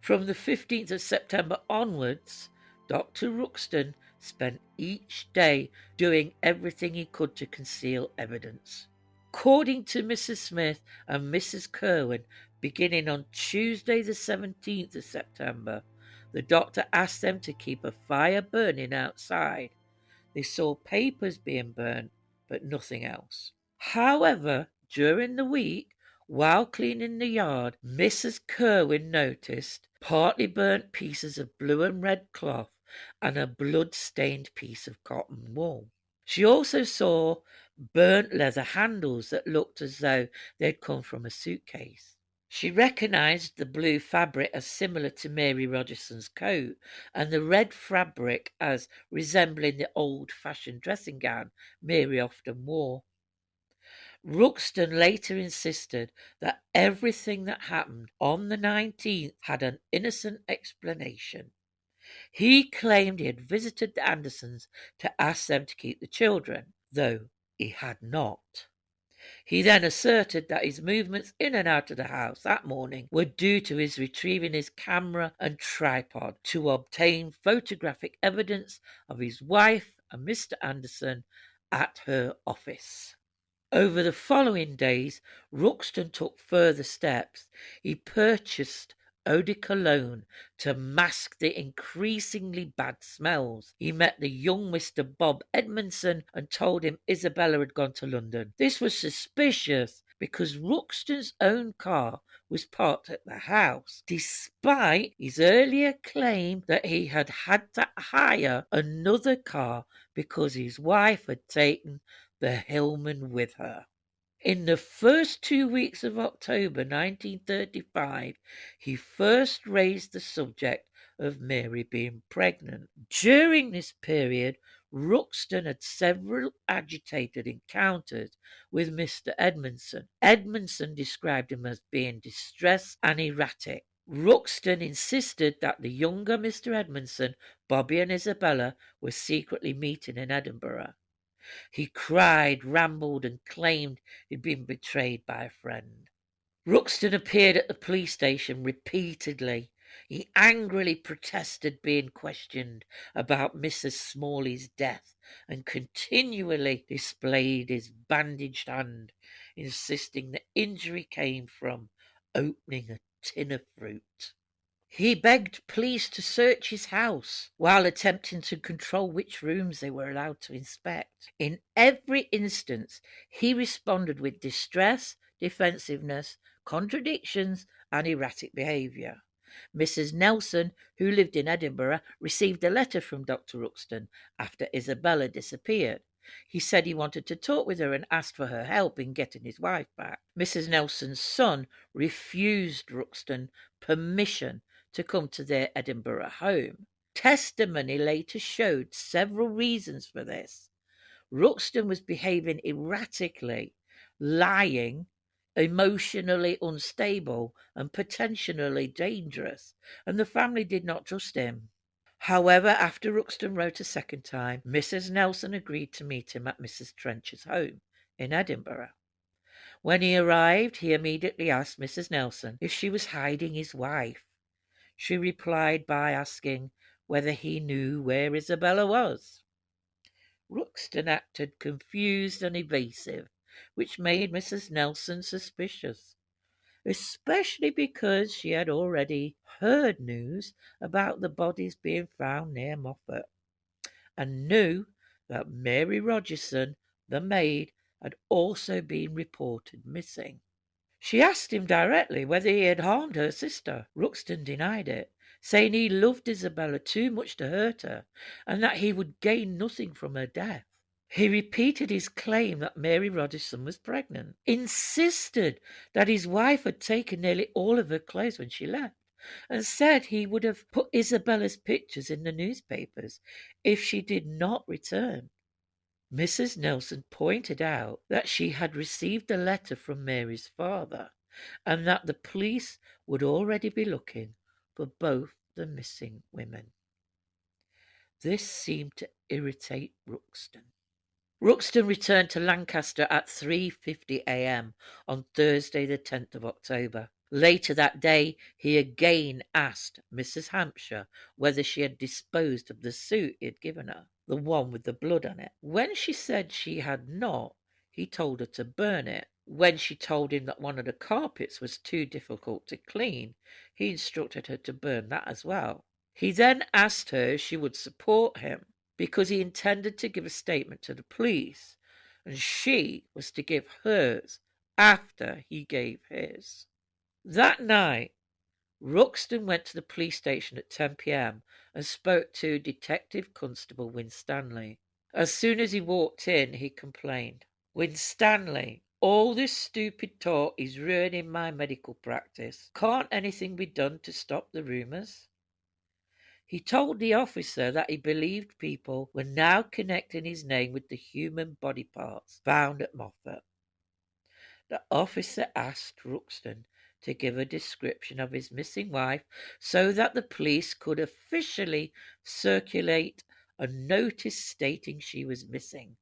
From the 15th of September onwards, Dr. Ruxton spent each day doing everything he could to conceal evidence. According to Mrs. Smith and Mrs. Curwen, beginning on Tuesday the 17th of September, the doctor asked them to keep a fire burning outside. They saw papers being burnt, but nothing else. However, during the week, while cleaning the yard, Mrs. Curwen noticed partly burnt pieces of blue and red cloth and a blood-stained piece of cotton wool. She also saw burnt leather handles that looked as though they'd come from a suitcase. She recognised the blue fabric as similar to Mary Rogerson's coat, and the red fabric as resembling the old-fashioned dressing gown Mary often wore. Ruxton later insisted that everything that happened on the 19th had an innocent explanation. He claimed he had visited the Andersons to ask them to keep the children, though he had not. He then asserted that his movements in and out of the house that morning were due to his retrieving his camera and tripod to obtain photographic evidence of his wife and Mr. Anderson at her office. Over the following days, Ruxton took further steps. He purchased eau de cologne to mask the increasingly bad smells. He met the young Mr. Bob Edmondson and told him Isabella had gone to London. This was suspicious because Ruxton's own car was parked at the house, despite his earlier claim that he had had to hire another car because his wife had taken the Hillman with her. In the first 2 weeks of October 1935, he first raised the subject of Mary being pregnant. During this period, Ruxton had several agitated encounters with Mr. Edmondson. Edmondson described him as being distressed and erratic. Ruxton insisted that the younger Mr. Edmondson, Bobby and Isabella were secretly meeting in Edinburgh. He cried, rambled, and claimed he'd been betrayed by a friend. Ruxton appeared at the police station repeatedly. He angrily protested being questioned about Mrs. Smalley's death and continually displayed his bandaged hand, insisting the injury came from opening a tin of fruit. He begged police to search his house while attempting to control which rooms they were allowed to inspect. In every instance, he responded with distress, defensiveness, contradictions, and erratic behaviour. Mrs. Nelson, who lived in Edinburgh, received a letter from Dr. Ruxton after Isabella disappeared. He said he wanted to talk with her and asked for her help in getting his wife back. Mrs. Nelson's son refused Ruxton permission to come to their Edinburgh home. Testimony later showed several reasons for this. Ruxton was behaving erratically, lying, emotionally unstable, and potentially dangerous, and the family did not trust him. However, after Ruxton wrote a second time, Mrs. Nelson agreed to meet him at Mrs. Trench's home in Edinburgh. When he arrived, he immediately asked Mrs. Nelson if she was hiding his wife. She replied by asking whether he knew where Isabella was. Ruxton acted confused and evasive, which made Mrs. Nelson suspicious, especially because she had already heard news about the bodies being found near Moffat, and knew that Mary Rogerson, the maid, had also been reported missing. She asked him directly whether he had harmed her sister. Ruxton denied it, saying he loved Isabella too much to hurt her, and that he would gain nothing from her death. He repeated his claim that Mary Rogerson was pregnant, insisted that his wife had taken nearly all of her clothes when she left, and said he would have put Isabella's pictures in the newspapers if she did not return. Mrs. Nelson pointed out that she had received a letter from Mary's father and that the police would already be looking for both the missing women. This seemed to irritate Ruxton. Ruxton returned to Lancaster at 3:50 a.m. on Thursday the 10th of October. Later that day he again asked Mrs. Hampshire whether she had disposed of the suit he had given her, the one with the blood on it. When she said she had not, he told her to burn it. When she told him that one of the carpets was too difficult to clean, he instructed her to burn that as well. He then asked her if she would support him, because he intended to give a statement to the police, and she was to give hers after he gave his. That night, Ruxton went to the police station at 10 p.m. and spoke to Detective Constable Winstanley. As soon as he walked in, he complained, "Winstanley, all this stupid talk is ruining my medical practice. Can't anything be done to stop the rumours?" He told the officer that he believed people were now connecting his name with the human body parts found at Moffat. The officer asked Ruxton to give a description of his missing wife so that the police could officially circulate a notice stating she was missing.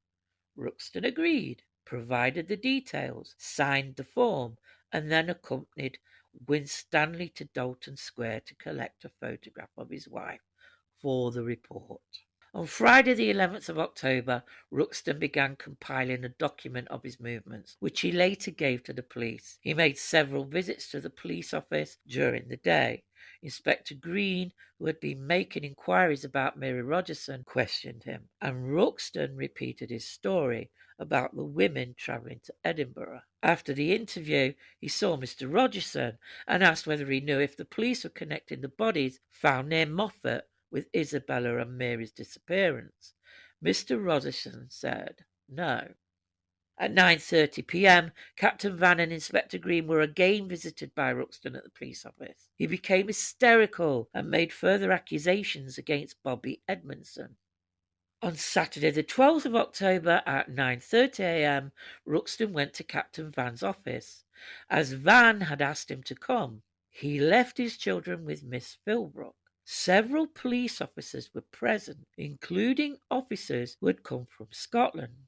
Ruxton agreed, provided the details, signed the form, and then accompanied Winstanley to Dalton Square to collect a photograph of his wife for the report. On Friday the 11th of October, Ruxton began compiling a document of his movements, which he later gave to the police. He made several visits to the police office during the day. Inspector Green, who had been making inquiries about Mary Rogerson, questioned him, and Ruxton repeated his story about the women travelling to Edinburgh. After the interview, he saw Mr. Rogerson and asked whether he knew if the police were connecting the bodies found near Moffat with Isabella and Mary's disappearance. Mr. Rogerson said no. At 9:30 p.m., Captain Van and Inspector Green were again visited by Ruxton at the police office. He became hysterical and made further accusations against Bobby Edmondson. On Saturday the 12th of October at 9:30 a.m., Ruxton went to Captain Van's office. As Van had asked him to come, he left his children with Miss Philbrook. Several police officers were present, including officers who had come from Scotland.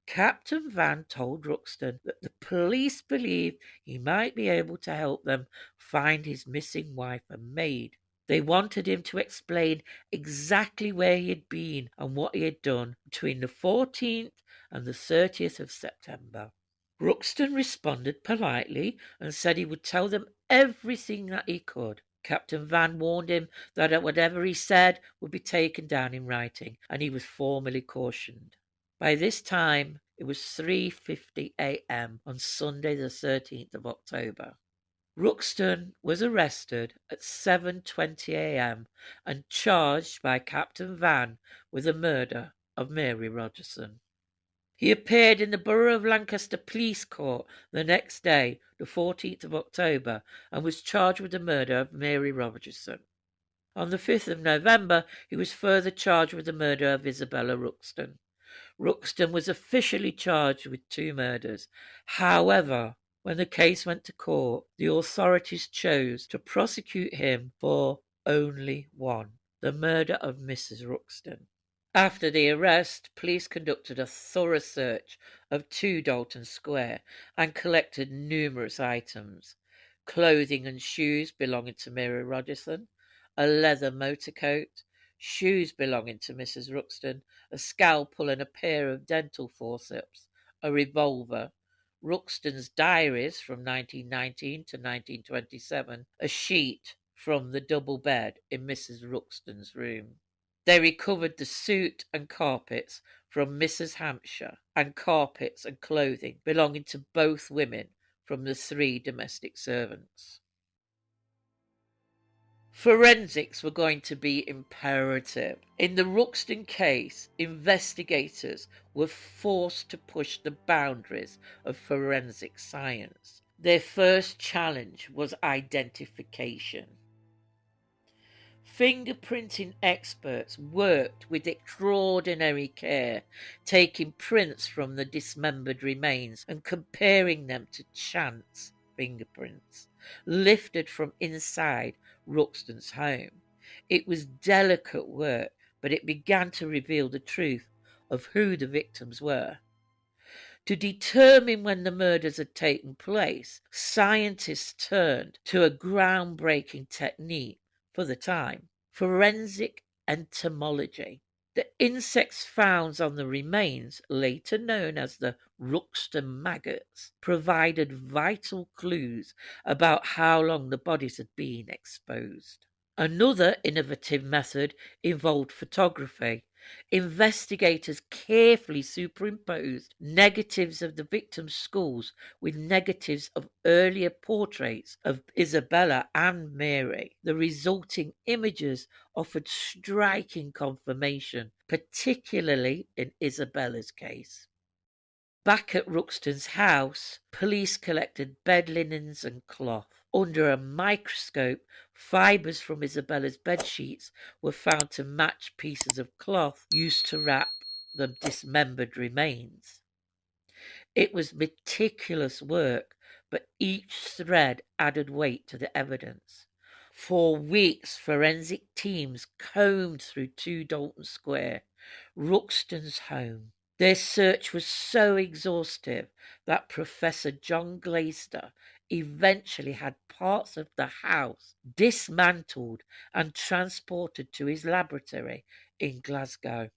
Captain Van told Ruxton that the police believed he might be able to help them find his missing wife and maid. They wanted him to explain exactly where he had been and what he had done between the 14th and the 30th of September. Ruxton responded politely and said he would tell them everything that he could. Captain Van warned him that whatever he said would be taken down in writing, and he was formally cautioned. By this time, it was 3:50 a.m. on Sunday the 13th of October. Ruxton was arrested at 7:20 a.m. and charged by Captain Van with the murder of Mary Rogerson. He appeared in the Borough of Lancaster Police Court the next day, the 14th of October, and was charged with the murder of Mary Rogerson. On the 5th of November, he was further charged with the murder of Isabella Ruxton. Ruxton was officially charged with 2 murders. However, when the case went to court, the authorities chose to prosecute him for only 1, the murder of Mrs. Ruxton. After the arrest, police conducted a thorough search of 2 Dalton Square and collected numerous items: clothing and shoes belonging to Mary Rogerson, a leather motor coat, shoes belonging to Mrs. Ruxton, a scalpel and a pair of dental forceps, a revolver, Ruxton's diaries from 1919 to 1927, a sheet from the double bed in Mrs. Ruxton's room. They recovered the suit and carpets from Mrs. Hampshire, and carpets and clothing belonging to both women from the 3 domestic servants. Forensics were going to be imperative. In the Ruxton case, investigators were forced to push the boundaries of forensic science. Their first challenge was identification. Fingerprinting experts worked with extraordinary care, taking prints from the dismembered remains and comparing them to chance fingerprints lifted from inside Ruxton's home. It was delicate work, but it began to reveal the truth of who the victims were. To determine when the murders had taken place, scientists turned to a groundbreaking technique for the time: forensic entomology. The insects found on the remains, later known as the Ruxton maggots, provided vital clues about how long the bodies had been exposed. Another innovative method involved photography. Investigators carefully superimposed negatives of the victims' skulls with negatives of earlier portraits of Isabella and Mary. The resulting images offered striking confirmation, particularly in Isabella's case. Back at Ruxton's house, police collected bed linens and cloth. Under a microscope, fibres from Isabella's bedsheets were found to match pieces of cloth used to wrap the dismembered remains. It was meticulous work, but each thread added weight to the evidence. For weeks, forensic teams combed through 2 Dalton Square, Ruxton's home. Their search was so exhaustive that Professor John Glaister eventually had parts of the house dismantled and transported to his laboratory in Glasgow.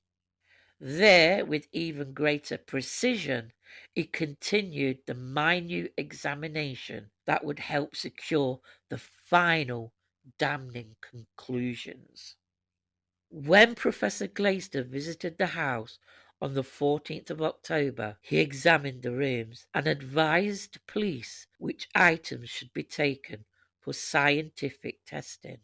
There, with even greater precision, he continued the minute examination that would help secure the final damning conclusions. When Professor Glaister visited the house on the 14th of October, he examined the rooms and advised police which items should be taken for scientific testing.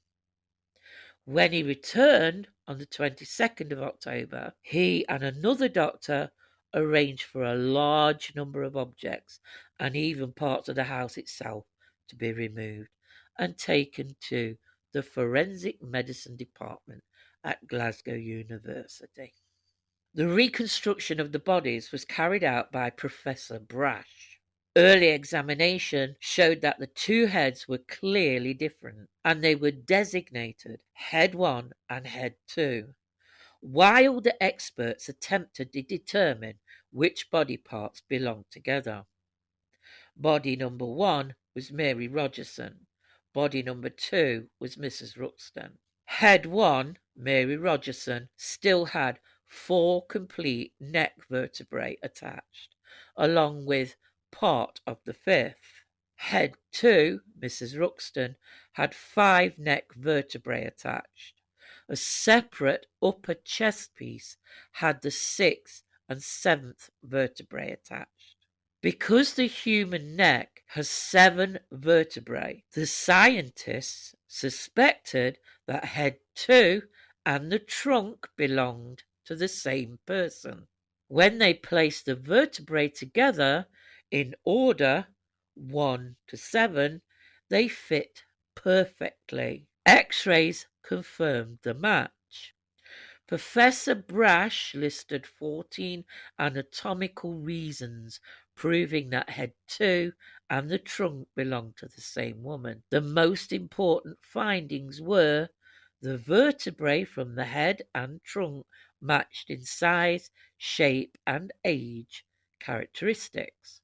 When he returned on the 22nd of October, he and another doctor arranged for a large number of objects and even parts of the house itself to be removed and taken to the Forensic Medicine Department at Glasgow University. The reconstruction of the bodies was carried out by Professor Brash. Early examination showed that the 2 heads were clearly different, and they were designated Head 1 and Head 2, while the experts attempted to determine which body parts belonged together. Body number 1 was Mary Rogerson. Body number 2 was Mrs. Ruxton. Head 1, Mary Rogerson, still had 4 complete neck vertebrae attached, along with part of the 5th. Head 2, Mrs. Ruxton, had 5 neck vertebrae attached. A separate upper chest piece had the 6th and 7th vertebrae attached. Because the human neck has 7 vertebrae, the scientists suspected that head 2 and the trunk belonged to the same person. When they placed the vertebrae together in order 1 to 7, they fit perfectly. X-rays confirmed the match. Professor Brash listed 14 anatomical reasons proving that head 2 and the trunk belonged to the same woman. The most important findings were the vertebrae from the head and trunk matched in size, shape, and age characteristics.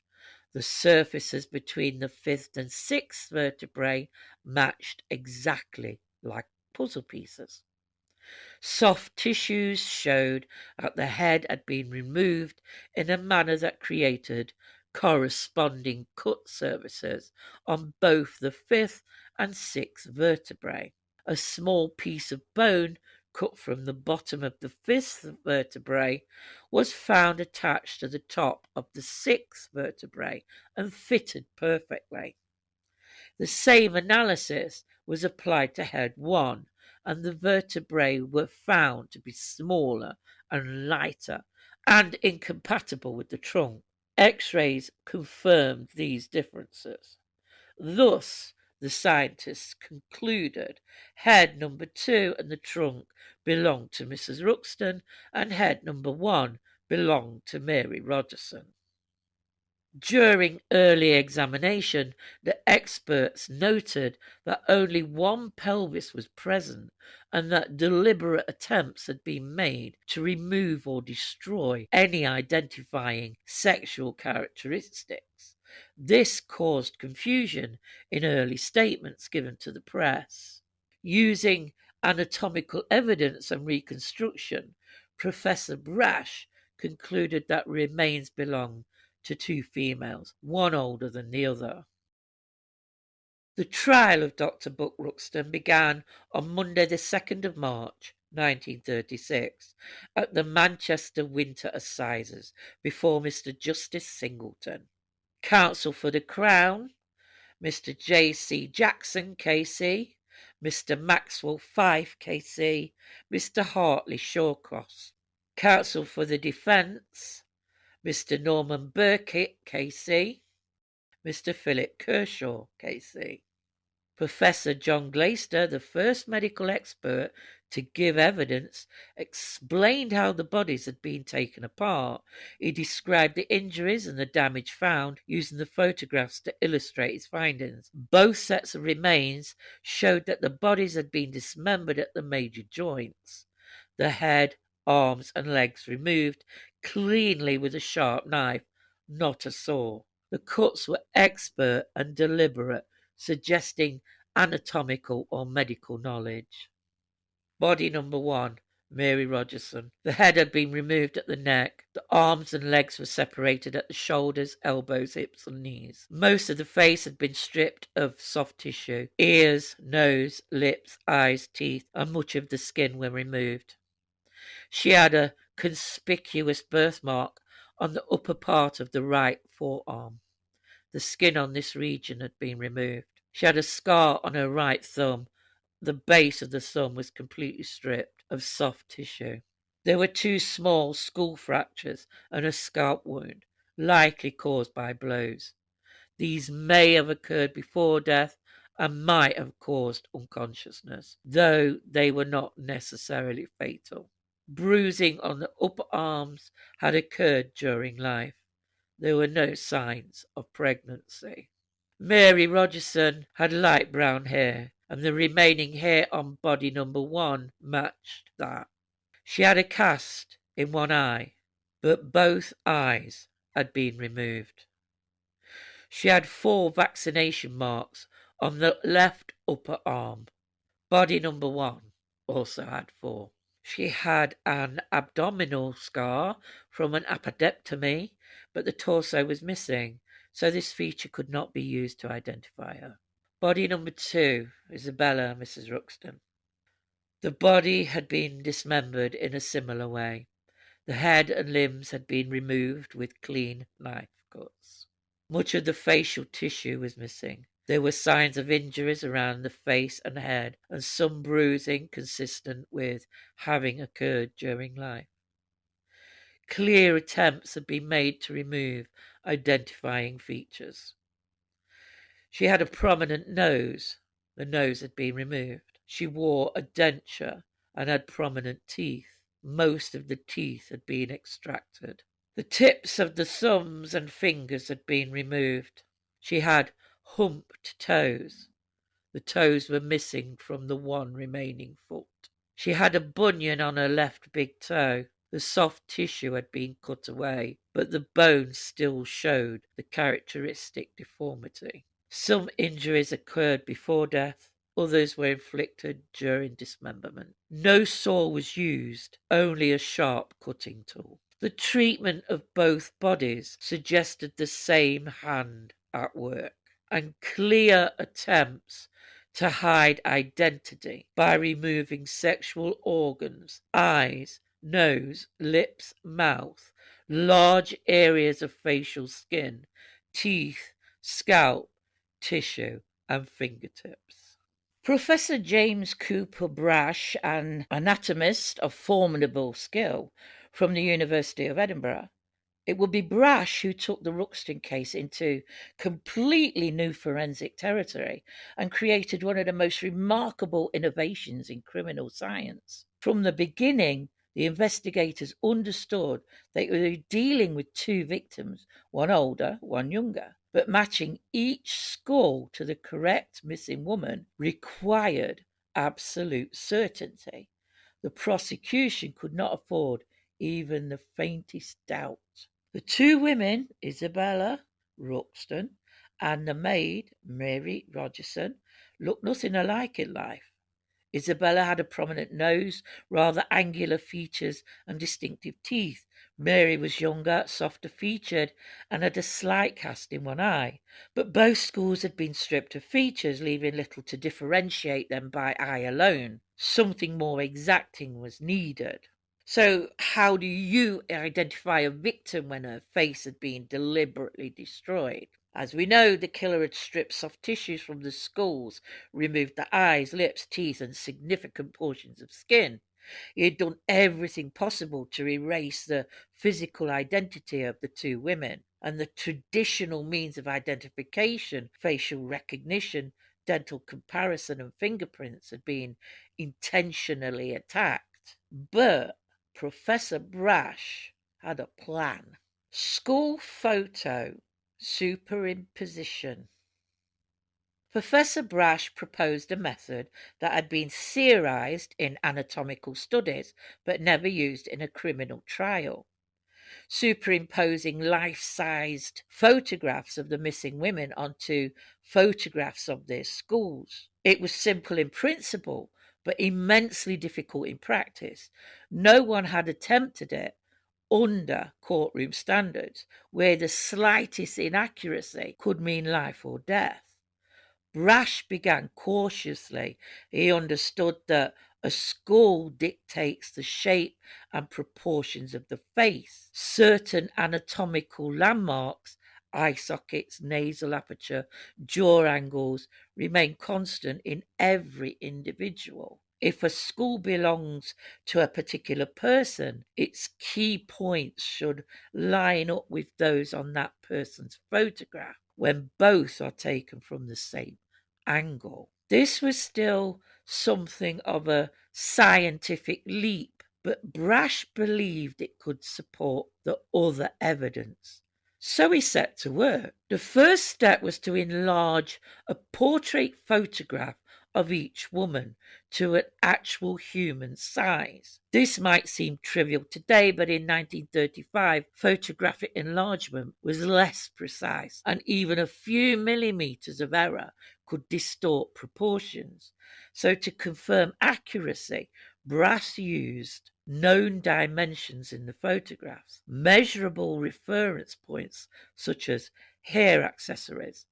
The surfaces between the 5th and 6th vertebrae matched exactly like puzzle pieces. Soft tissues showed that the head had been removed in a manner that created corresponding cut surfaces on both the 5th and 6th vertebrae. A small piece of bone cut from the bottom of the 5th vertebrae was found attached to the top of the 6th vertebrae and fitted perfectly. The same analysis was applied to head 1, and the vertebrae were found to be smaller and lighter and incompatible with the trunk. X-rays confirmed these differences. Thus, the scientists concluded head number 2 and the trunk belonged to Mrs. Ruxton, and head number 1 belonged to Mary Rogerson. During early examination, the experts noted that only 1 pelvis was present and that deliberate attempts had been made to remove or destroy any identifying sexual characteristics. This caused confusion in early statements given to the press. Using anatomical evidence and reconstruction, Professor Brash concluded that remains belonged to 2 females, one older than the other. The trial of Dr. Buck Ruxton began on Monday the 2nd of March 1936 at the Manchester Winter Assizes before Mr. Justice Singleton. Counsel for the Crown, Mr. J. C. Jackson, K.C., Mr. Maxwell Fyfe, K.C., Mr. Hartley Shawcross. Counsel for the Defence, Mr. Norman Burkitt, K.C., Mr. Philip Kershaw, K.C. Professor John Glaister, the first medical expert to give evidence, explained how the bodies had been taken apart. He described the injuries and the damage found, using the photographs to illustrate his findings. Both sets of remains showed that the bodies had been dismembered at the major joints. The head, arms and legs removed cleanly with a sharp knife, not a saw. The cuts were expert and deliberate, suggesting anatomical or medical knowledge. Body number 1, Mary Rogerson. The head had been removed at the neck. The arms and legs were separated at the shoulders, elbows, hips and knees. Most of the face had been stripped of soft tissue. Ears, nose, lips, eyes, teeth and much of the skin were removed. She had a conspicuous birthmark on the upper part of the right forearm. The skin on this region had been removed. She had a scar on her right thumb. The base of the thumb was completely stripped of soft tissue. There were 2 small skull fractures and a scalp wound, likely caused by blows. These may have occurred before death and might have caused unconsciousness, though they were not necessarily fatal. Bruising on the upper arms had occurred during life. There were no signs of pregnancy. Mary Rogerson had light brown hair, and the remaining hair on body number 1 matched that. She had a cast in one eye, but both eyes had been removed. She had 4 vaccination marks on the left upper arm. Body number 1 also had 4. She had an abdominal scar from an appendectomy, but the torso was missing, so this feature could not be used to identify her. Body number 2, Isabella Mrs. Ruxton. The body had been dismembered in a similar way. The head and limbs had been removed with clean knife cuts. Much of the facial tissue was missing. There were signs of injuries around the face and head, and some bruising consistent with having occurred during life. Clear attempts had been made to remove identifying features. She had a prominent nose. The nose had been removed. She wore a denture and had prominent teeth. Most of the teeth had been extracted. The tips of the thumbs and fingers had been removed. She had humped toes. The toes were missing from the one remaining foot. She had a bunion on her left big toe. The soft tissue had been cut away, but the bone still showed the characteristic deformity. Some injuries occurred before death. Others were inflicted during dismemberment. No saw was used, only a sharp cutting tool. The treatment of both bodies suggested the same hand at work, and clear attempts to hide identity by removing sexual organs, eyes, nose, lips, mouth, large areas of facial skin, teeth, scalp, tissue, and fingertips. Professor James Cooper Brash, an anatomist of formidable skill from the University of Edinburgh. It would be Brash who took the Ruxton case into completely new forensic territory and created one of the most remarkable innovations in criminal science. From the beginning, the investigators understood they were dealing with 2 victims, one older, one younger. But matching each skull to the correct missing woman required absolute certainty. The prosecution could not afford even the faintest doubt. The 2 women, Isabella Ruxton and the maid, Mary Rogerson, looked nothing alike in life. Isabella had a prominent nose, rather angular features, and distinctive teeth. Mary was younger, softer featured, and had a slight cast in one eye. But both schools had been stripped of features, leaving little to differentiate them by eye alone. Something more exacting was needed. So, how do you identify a victim when her face had been deliberately destroyed? As we know, the killer had stripped soft tissues from the skulls, removed the eyes, lips, teeth, and significant portions of skin. He had done everything possible to erase the physical identity of the two women, and the traditional means of identification, facial recognition, dental comparison, and fingerprints had been intentionally attacked. But Professor Brash had a plan. School photo superimposition. Professor Brash proposed a method that had been theorized in anatomical studies but never used in a criminal trial. Superimposing life-sized photographs of the missing women onto photographs of their schools. It was simple in principle, but immensely difficult in practice. No one had attempted it under courtroom standards, where the slightest inaccuracy could mean life or death. Brash began cautiously. He understood that a skull dictates the shape and proportions of the face. Certain anatomical landmarks, eye sockets, nasal aperture, jaw angles, remain constant in every individual. If a skull belongs to a particular person, its key points should line up with those on that person's photograph when both are taken from the same angle. This was still something of a scientific leap, but Brash believed it could support the other evidence. So he set to work. The first step was to enlarge a portrait photograph of each woman to an actual human size. This might seem trivial today, but in 1935, photographic enlargement was less precise, and even a few millimeters of error could distort proportions. So, to confirm accuracy, Brass used known dimensions in the photographs, measurable reference points such as hair accessories.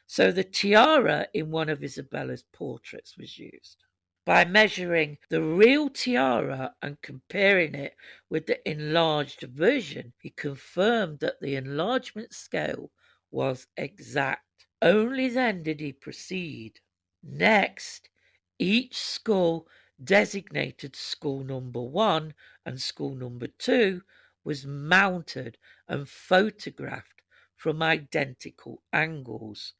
So the tiara in one of Isabella's portraits was used. By measuring the real tiara and comparing it with the enlarged version, he confirmed that the enlargement scale was exact. Only then did he proceed. Next, each skull designated skull number 1 and skull number 2 was mounted and photographed from identical angles.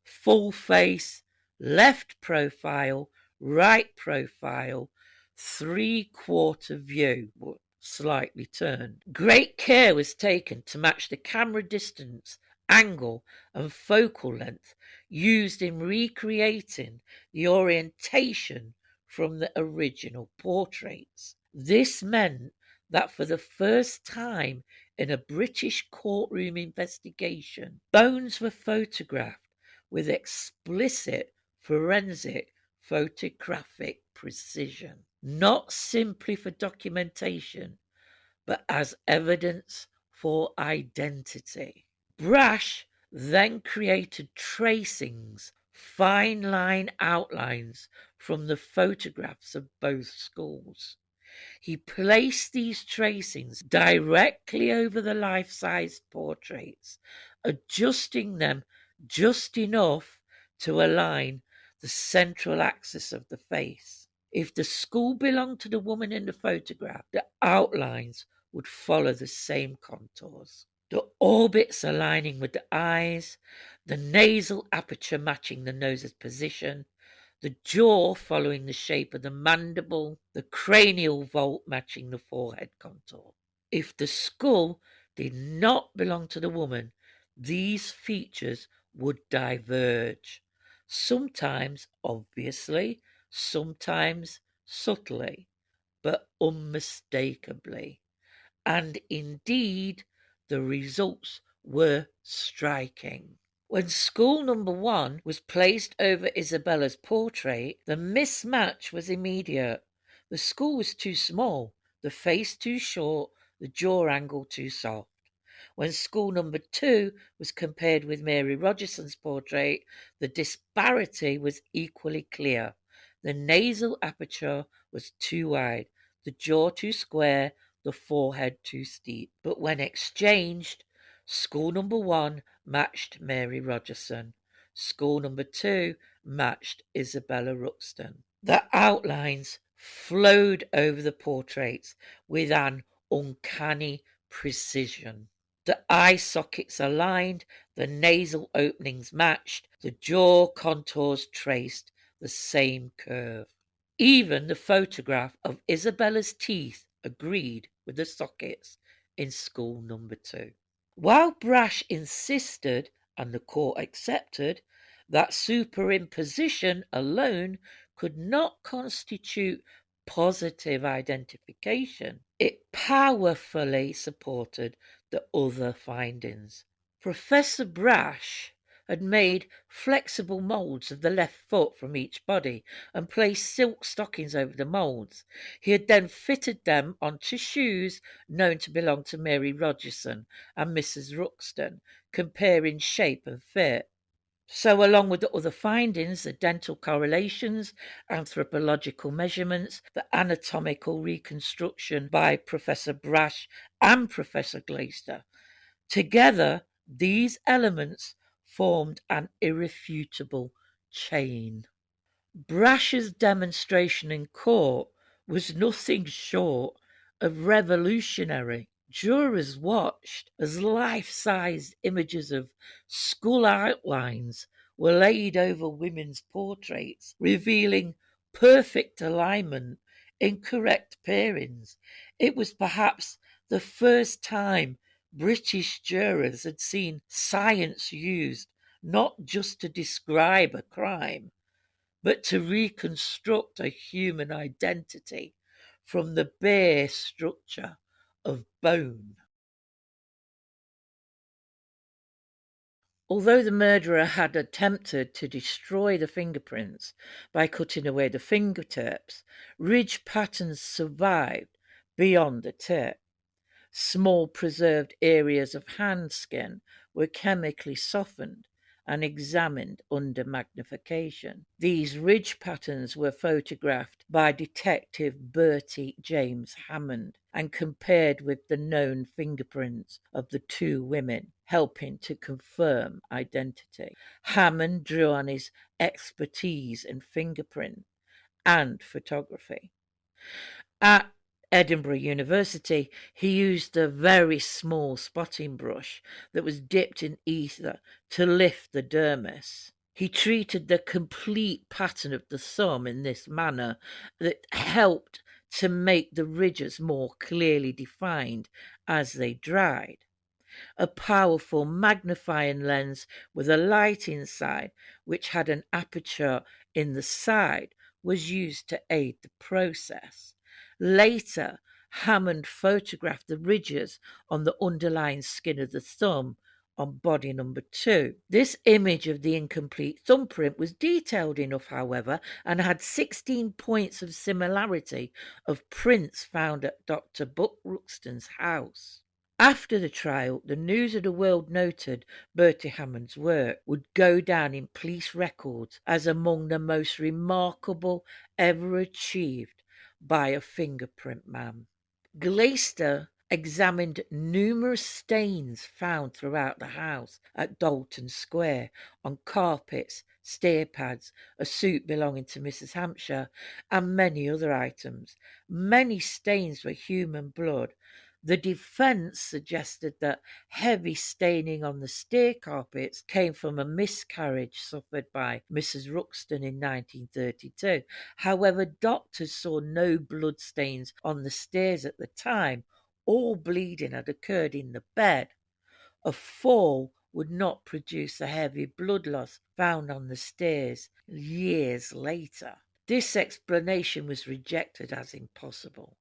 Full face, left profile, right profile, 3/4 view, slightly turned. Great care was taken to match the camera distance, angle, and focal length used in recreating the orientation from the original portraits. This meant that for the first time in a British courtroom investigation, bones were photographed with explicit forensic photographic precision, not simply for documentation, but as evidence for identity. Brash then created tracings, fine line outlines from the photographs of both schools. He placed these tracings directly over the life-size portraits, adjusting them just enough to align the central axis of the face. If the skull belonged to the woman in the photograph, the outlines would follow the same contours. The orbits aligning with the eyes, the nasal aperture matching the nose's position, the jaw following the shape of the mandible, the cranial vault matching the forehead contour. If the skull did not belong to the woman, these features would diverge, sometimes obviously, sometimes subtly, but unmistakably. And indeed, the results were striking. When school number 1 was placed over Isabella's portrait, the mismatch was immediate. The skull was too small, the face too short, the jaw angle too soft. When school number 2 was compared with Mary Rogerson's portrait, the disparity was equally clear. The nasal aperture was too wide, the jaw too square, the forehead too steep. But when exchanged, school number 1 matched Mary Rogerson. School number 2 matched Isabella Ruxton. The outlines flowed over the portraits with an uncanny precision. The eye sockets aligned, the nasal openings matched, the jaw contours traced the same curve. Even the photograph of Isabella's teeth agreed with the sockets in school number 2. While Brash insisted, and the court accepted, that superimposition alone could not constitute positive identification, it powerfully supported the other findings. Professor Brash had made flexible moulds of the left foot from each body and placed silk stockings over the moulds. He had then fitted them onto shoes known to belong to Mary Rogerson and Mrs. Ruxton, comparing shape and fit. So, along with the other findings, the dental correlations, anthropological measurements, the anatomical reconstruction by Professor Brash and Professor Glaister, together these elements formed an irrefutable chain. Brash's demonstration in court was nothing short of revolutionary. Jurors watched as life-sized images of skull outlines were laid over women's portraits, revealing perfect alignment in correct pairings. It was perhaps the first time British jurors had seen science used not just to describe a crime, but to reconstruct a human identity from the bare structure of bone. Although the murderer had attempted to destroy the fingerprints by cutting away the fingertips, ridge patterns survived beyond the tip. Small preserved areas of hand skin were chemically softened and examined under magnification. These ridge patterns were photographed by Detective Bertie James Hammond and compared with the known fingerprints of the two women, helping to confirm identity. Hammond drew on his expertise in fingerprint and photography. At Edinburgh University, he used a very small spotting brush that was dipped in ether to lift the dermis. He treated the complete pattern of the thumb in this manner that helped to make the ridges more clearly defined as they dried. A powerful magnifying lens with a light inside, which had an aperture in the side, was used to aid the process. Later, Hammond photographed the ridges on the underlying skin of the thumb on body number 2. This image of the incomplete thumbprint was detailed enough, however, and had 16 points of similarity of prints found at Dr. Buck Ruxton's house. After the trial, the News of the World noted Bertie Hammond's work would go down in police records as among the most remarkable ever achieved by a fingerprint man. Glaister examined numerous stains found throughout the house at Dalton Square on carpets, stair pads, a suit belonging to Mrs. Hampshire, and many other items. Many stains were human blood. The defence suggested that heavy staining on the stair carpets came from a miscarriage suffered by Mrs. Ruxton in 1932. However, doctors saw no blood stains on the stairs at the time. All bleeding had occurred in the bed. A fall would not produce the heavy blood loss found on the stairs years later. This explanation was rejected as impossible.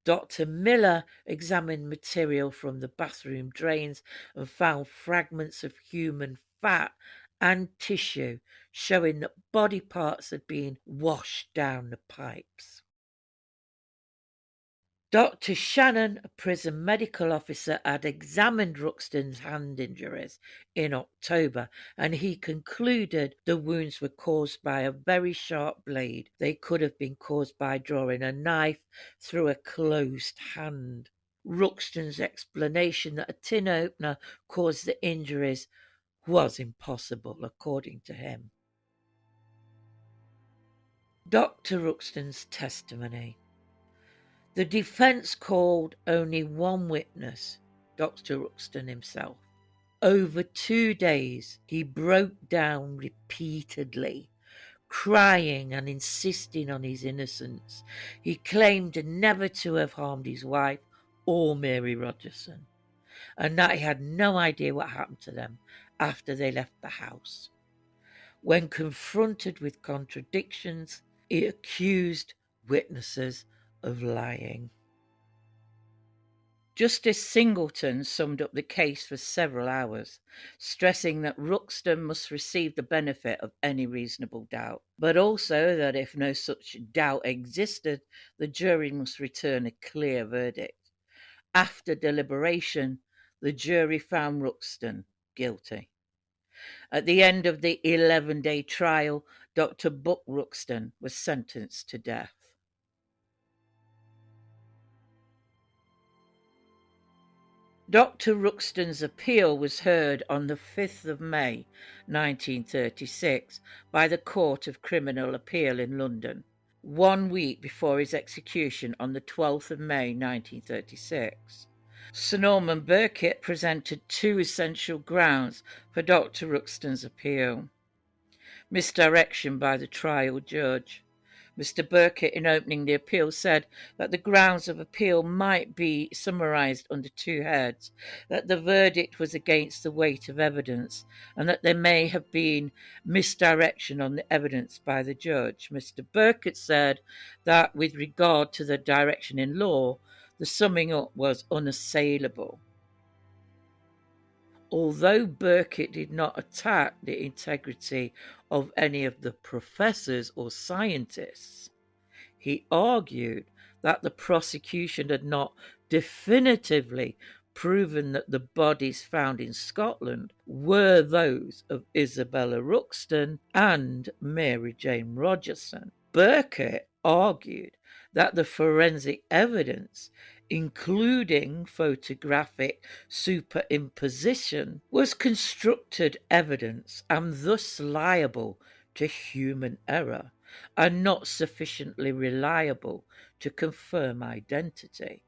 Dr. Miller examined material from the bathroom drains and found fragments of human fat and tissue, showing that body parts had been washed down the pipes. Dr. Shannon, a prison medical officer, had examined Ruxton's hand injuries in October, and he concluded the wounds were caused by a very sharp blade. They could have been caused by drawing a knife through a closed hand. Ruxton's explanation that a tin opener caused the injuries was impossible, according to him. Dr. Ruxton's testimony. The defence called only one witness, Dr. Ruxton himself. Over 2 days he broke down repeatedly, crying and insisting on his innocence. He claimed never to have harmed his wife or Mary Rogerson, and that he had no idea what happened to them after they left the house. When confronted with contradictions, he accused witnesses of lying. Justice Singleton summed up the case for several hours, stressing that Ruxton must receive the benefit of any reasonable doubt, but also that if no such doubt existed, the jury must return a clear verdict. After deliberation, the jury found Ruxton guilty. At the end of the 11-day trial, Dr. Buck Ruxton was sentenced to death. Dr. Ruxton's appeal was heard on the 5th of May 1936 by the Court of Criminal Appeal in London, 1 week before his execution on the 12th of May 1936. Sir Norman Burkitt presented 2 essential grounds for Dr. Ruxton's appeal. Misdirection by the trial judge. Mr. Burkitt, in opening the appeal, said that the grounds of appeal might be summarised under 2 heads, that the verdict was against the weight of evidence, and that there may have been misdirection on the evidence by the judge. Mr. Burkitt said that with regard to the direction in law, the summing up was unassailable. Although Burkitt did not attack the integrity of any of the professors or scientists, he argued that the prosecution had not definitively proven that the bodies found in Scotland were those of Isabella Ruxton and Mary Jane Rogerson. Burkitt argued that the forensic evidence, including photographic superimposition, was constructed evidence and thus liable to human error and not sufficiently reliable to confirm identity.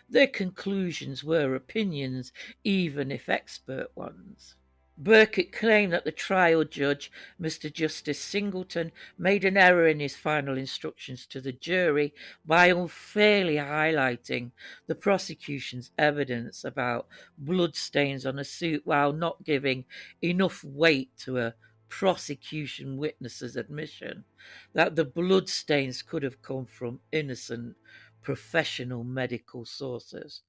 Their conclusions were opinions, even if expert ones. Burkitt claimed that the trial judge, Mr. Justice Singleton, made an error in his final instructions to the jury by unfairly highlighting the prosecution's evidence about bloodstains on a suit while not giving enough weight to a prosecution witness's admission that the bloodstains could have come from innocent professional medical sources.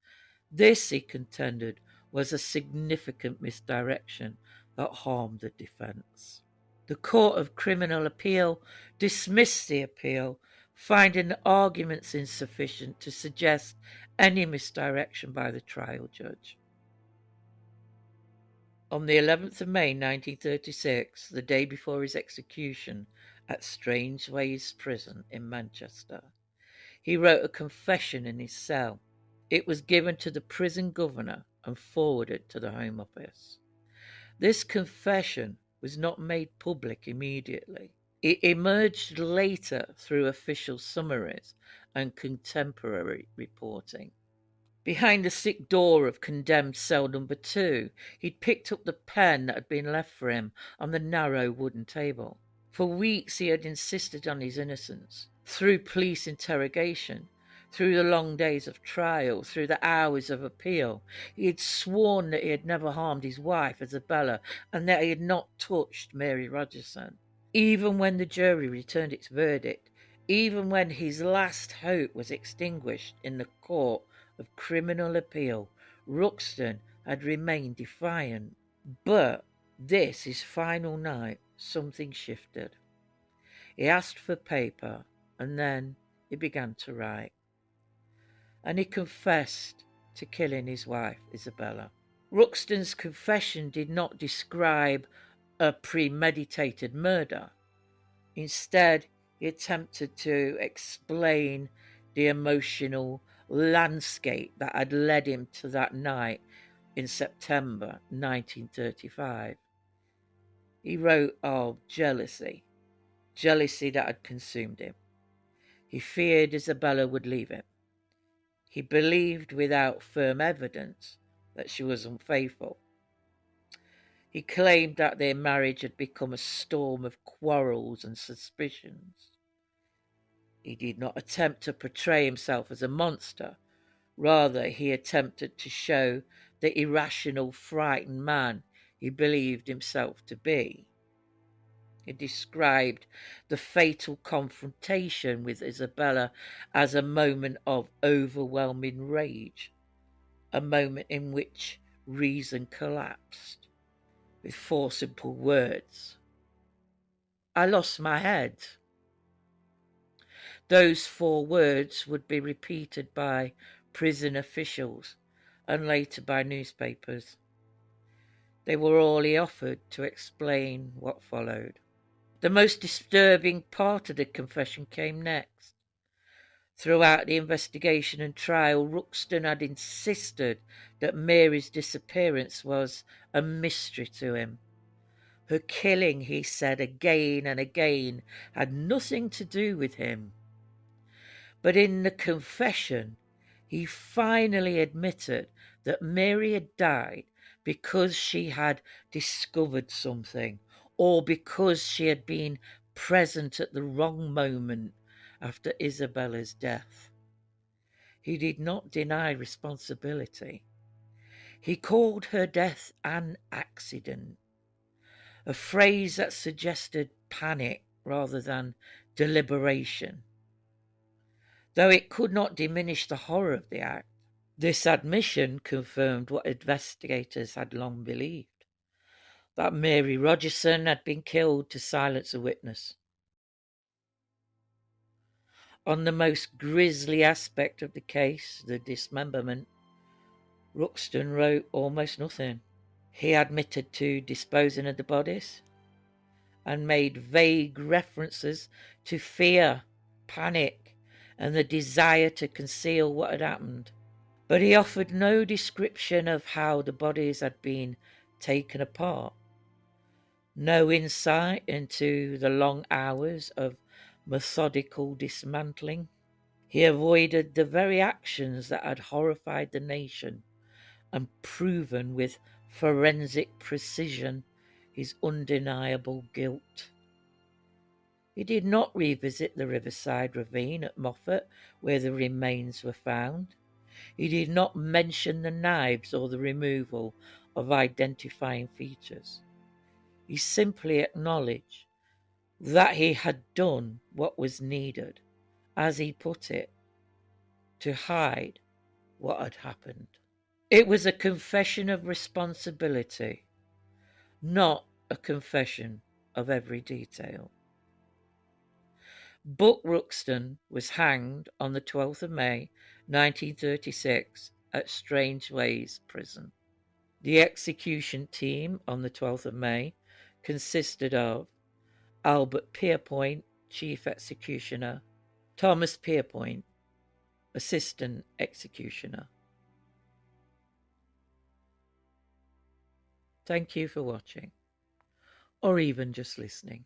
This, he contended, was a significant misdirection that harmed the defence. The Court of Criminal Appeal dismissed the appeal, finding the arguments insufficient to suggest any misdirection by the trial judge. On the 11th of May 1936, the day before his execution at Strangeways Prison in Manchester, he wrote a confession in his cell. It was given to the prison governor and forwarded to the Home Office. This confession was not made public immediately. It emerged later through official summaries and contemporary reporting. Behind the sick door of condemned cell number 2, he'd picked up the pen that had been left for him on the narrow wooden table. For weeks he had insisted on his innocence. Through police interrogation, through the long days of trial, through the hours of appeal, he had sworn that he had never harmed his wife, Isabella, and that he had not touched Mary Rogerson. Even when the jury returned its verdict, even when his last hope was extinguished in the Court of Criminal Appeal, Ruxton had remained defiant. But This, his final night, something shifted. He asked for paper, and then he began to write. And he confessed to killing his wife, Isabella. Ruxton's confession did not describe a premeditated murder. Instead, he attempted to explain the emotional landscape that had led him to that night in September 1935. He wrote of jealousy that had consumed him. He feared Isabella would leave him. He believed without firm evidence that she was unfaithful. He claimed that their marriage had become a storm of quarrels and suspicions. He did not attempt to portray himself as a monster. Rather, he attempted to show the irrational, frightened man he believed himself to be. He described the fatal confrontation with Isabella as a moment of overwhelming rage, a moment in which reason collapsed, with four simple words: "I lost my head." Those four words would be repeated by prison officials and later by newspapers. They were all he offered to explain what followed. The most disturbing part of the confession came next. Throughout the investigation and trial, Ruxton had insisted that Mary's disappearance was a mystery to him. Her killing, he said again and again, had nothing to do with him. But in the confession, he finally admitted that Mary had died because she had discovered something, or because she had been present at the wrong moment after Isabella's death. He did not deny responsibility. He called her death an accident, a phrase that suggested panic rather than deliberation. Though it could not diminish the horror of the act, this admission confirmed what investigators had long believed, that Mary Rogerson had been killed to silence a witness. On the most grisly aspect of the case, the dismemberment, Ruxton wrote almost nothing. He admitted to disposing of the bodies and made vague references to fear, panic, and the desire to conceal what had happened. But he offered no description of how the bodies had been taken apart, no insight into the long hours of methodical dismantling. He avoided the very actions that had horrified the nation and proven with forensic precision his undeniable guilt. He did not revisit the riverside ravine at Moffat where the remains were found. He did not mention the knives or the removal of identifying features. He simply acknowledged that he had done what was needed, as he put it, to hide what had happened. It was a confession of responsibility, not a confession of every detail. Buck Ruxton was hanged on the 12th of May 1936 at Strangeways Prison. The execution team on the 12th of May consisted of Albert Pierpoint, Chief Executioner, Thomas Pierpoint, Assistant Executioner. Thank you for watching, or even just listening.